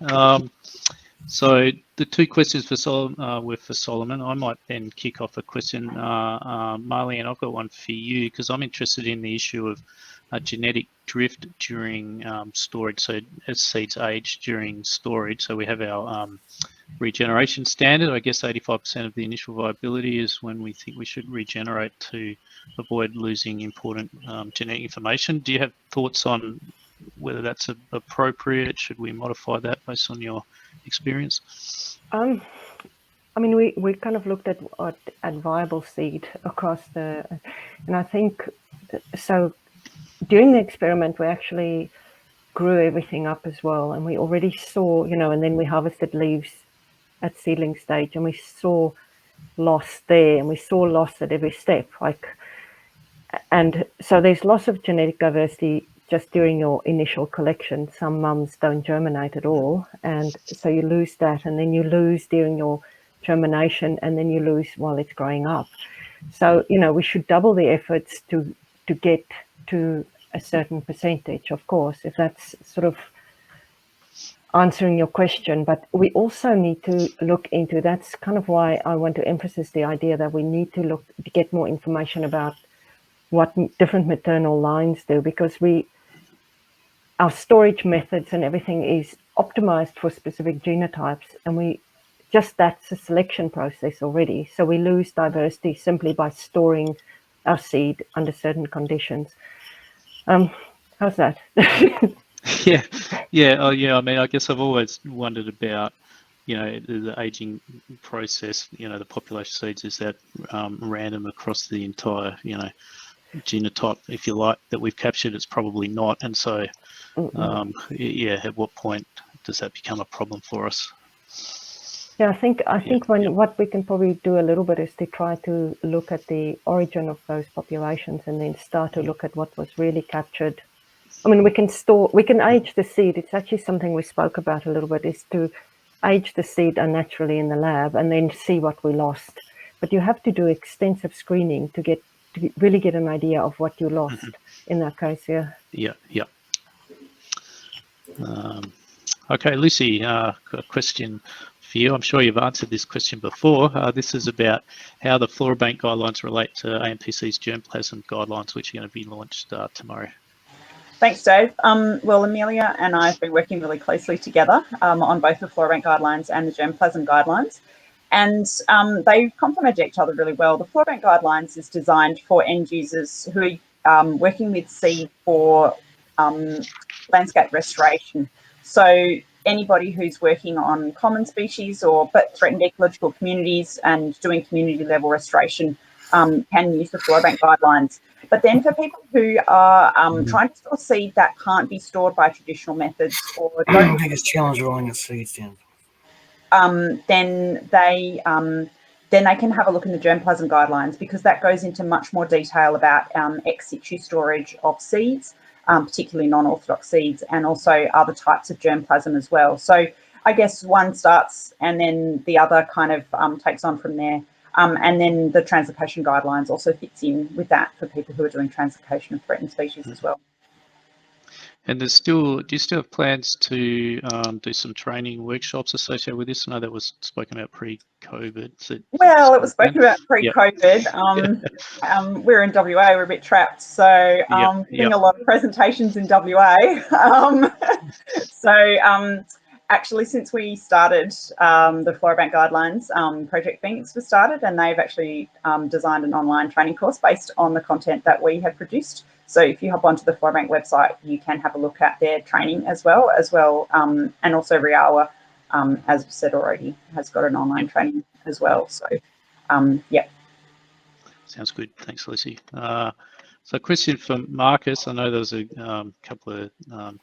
So the two questions for were for Solomon. I might then kick off a question. Marley, and I've got one for you, because I'm interested in the issue of genetic drift during storage. So as seeds age during storage, so we have our regeneration standard. I guess 85% of the initial viability is when we think we should regenerate to avoid losing important genetic information. Do you have thoughts on whether that's appropriate? Should we modify that based on your experience? I mean, we kind of looked at viable seed across and I think so. During the experiment, we actually grew everything up as well, and we already saw, and then we harvested leaves at seedling stage, and we saw loss there, and we saw loss at every step. And so there's loss of genetic diversity just during your initial collection. Some mums don't germinate at all, and so you lose that, and then you lose during your germination, and then you lose while it's growing up. So we should double the efforts to get to a certain percentage, of course, if that's sort of answering your question. But we also need to look into, that's kind of why I want to emphasize the idea that we need to get more information about what different maternal lines do, because our storage methods and everything is optimized for specific genotypes, and that's a selection process already. So we lose diversity simply by storing our seed under certain conditions. How's that? Yeah. I mean, I guess I've always wondered about, the aging process. The population seeds, is that random across the entire, genotype, if you like, that we've captured? It's probably not. And so, at what point does that become a problem for us? Yeah, I think what we can probably do a little bit is to try to look at the origin of those populations, and then start to look at what was really captured. I mean, we can age the seed. It's actually something we spoke about a little bit, is to age the seed unnaturally in the lab and then see what we lost. But you have to do extensive screening to really get an idea of what you lost in that case. Yeah. Okay, Lucy, a question for you. I'm sure you've answered this question before. This is about how the Floorbank Guidelines relate to ANPC's germplasm guidelines, which are going to be launched tomorrow. Thanks, Dave. Well, Amelia and I have been working really closely together on both the Floorbank Guidelines and the germplasm guidelines, and they complement each other really well. The Floorbank Guidelines is designed for end users who are working with seed for landscape restoration. So anybody who's working on common species but threatened ecological communities and doing community level restoration can use the Floorbank Guidelines. But then for people who are trying to store seed that can't be stored by traditional methods, or don't think it's challenge rolling its seeds down, then they can have a look in the germplasm guidelines, because that goes into much more detail about ex situ storage of seeds, particularly non-orthodox seeds, and also other types of germplasm as well. So I guess one starts and then the other kind of takes on from there. And then the translocation guidelines also fits in with that for people who are doing translocation of threatened species as well. And do you still have plans to do some training workshops associated with this? I know that was spoken about pre-COVID. Well, it was spoken about pre-COVID. We're in WA, we're a bit trapped. So doing a lot of presentations in WA. Actually, since we started the Floorbank Guidelines, Project Phoenix was started, and they've actually designed an online training course based on the content that we have produced. So if you hop onto the Floorbank website, you can have a look at their training as well, and also Riawa, as we said already, has got an online training as well. So, Sounds good. Thanks, Lucy. So a question from Marcus. I know there was a couple of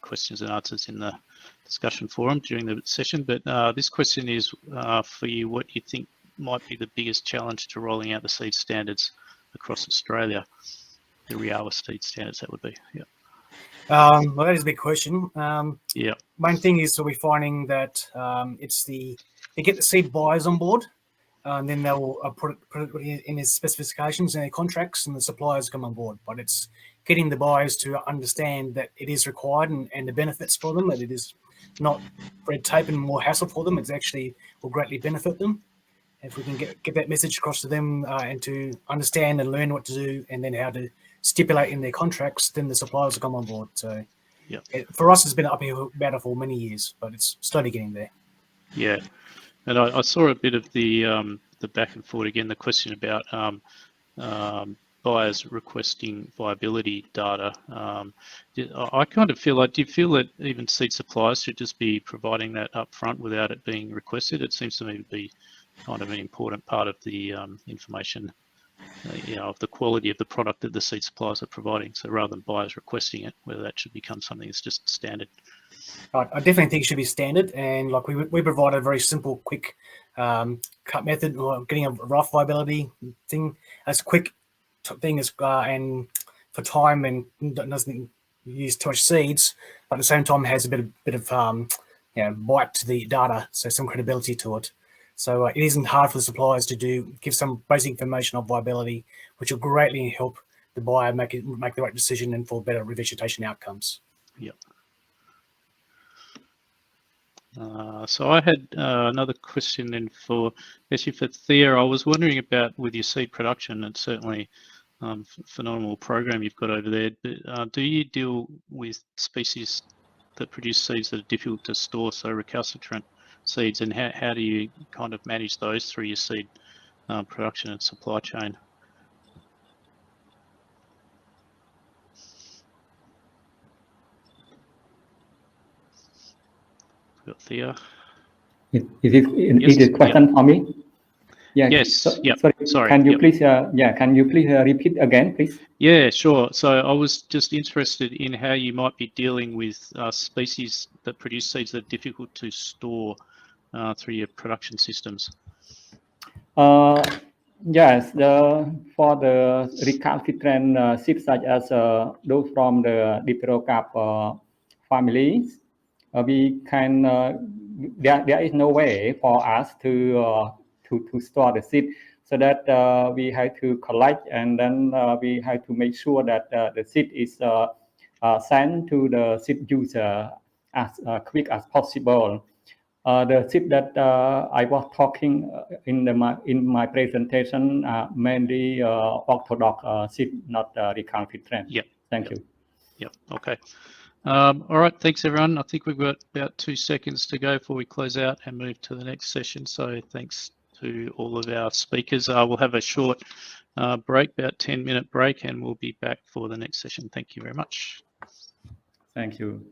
questions and answers in the discussion forum during the session, but this question is for you. What do you think might be the biggest challenge to rolling out the seed standards across Australia? The Riawa seed standards, that would be. Well, that is a big question. Main thing is, so we're finding that they get the seed buyers on board, and then they'll put it in their specifications and their contracts, and the suppliers come on board. But it's getting the buyers to understand that it is required and the benefits for them, that it is not red tape and more hassle for them. It's actually will greatly benefit them. If we can get that message across to them and to understand and learn what to do, and then how to stipulate in their contracts, then the suppliers will come on board. So for us, it's been an uphill battle for many years, but it's slowly getting there. Yeah. And I saw a bit of the back and forth again, the question about buyers requesting viability data. I kind of feel like, do you feel that even seed suppliers should just be providing that up front without it being requested? It seems to me to be kind of an important part of the information, of the quality of the product that the seed suppliers are providing. So rather than buyers requesting it, whether that should become something that's just standard. I definitely think it should be standard, and like we provide a very simple, quick cut method, or getting a rough viability thing as quick thing as and for time, and doesn't use too much seeds, but at the same time has a bit of bite to the data, so some credibility to it. So it isn't hard for the suppliers to give some basic information of viability, which will greatly help the buyer make the right decision and for better revegetation outcomes. Yep. So I had another question then for Thea. I was wondering about with your seed production, and certainly phenomenal program you've got over there. But, do you deal with species that produce seeds that are difficult to store, so recalcitrant seeds, and how do you kind of manage those through your seed production and supply chain? We've got Thea. Is it a question for me? Yeah. Yes. Sorry. Can you please? Can you please repeat again, please? Yeah, sure. So I was just interested in how you might be dealing with species that produce seeds that are difficult to store through your production systems. Yes, for the recalcitrant seeds such as those from the Dipterocarp families, we can. There is no way for us to store the seed, so that we have to collect, and then we have to make sure that the seed is sent to the seed user as quick as possible. The seed that I was talking in my presentation mainly orthodox seed, not recalcitrant. Yep. Thank you. Yep. Okay. All right. Thanks, everyone. I think we've got about 2 seconds to go before we close out and move to the next session. So thanks to all of our speakers. We'll have a short break, about 10-minute break, and we'll be back for the next session. Thank you very much. Thank you.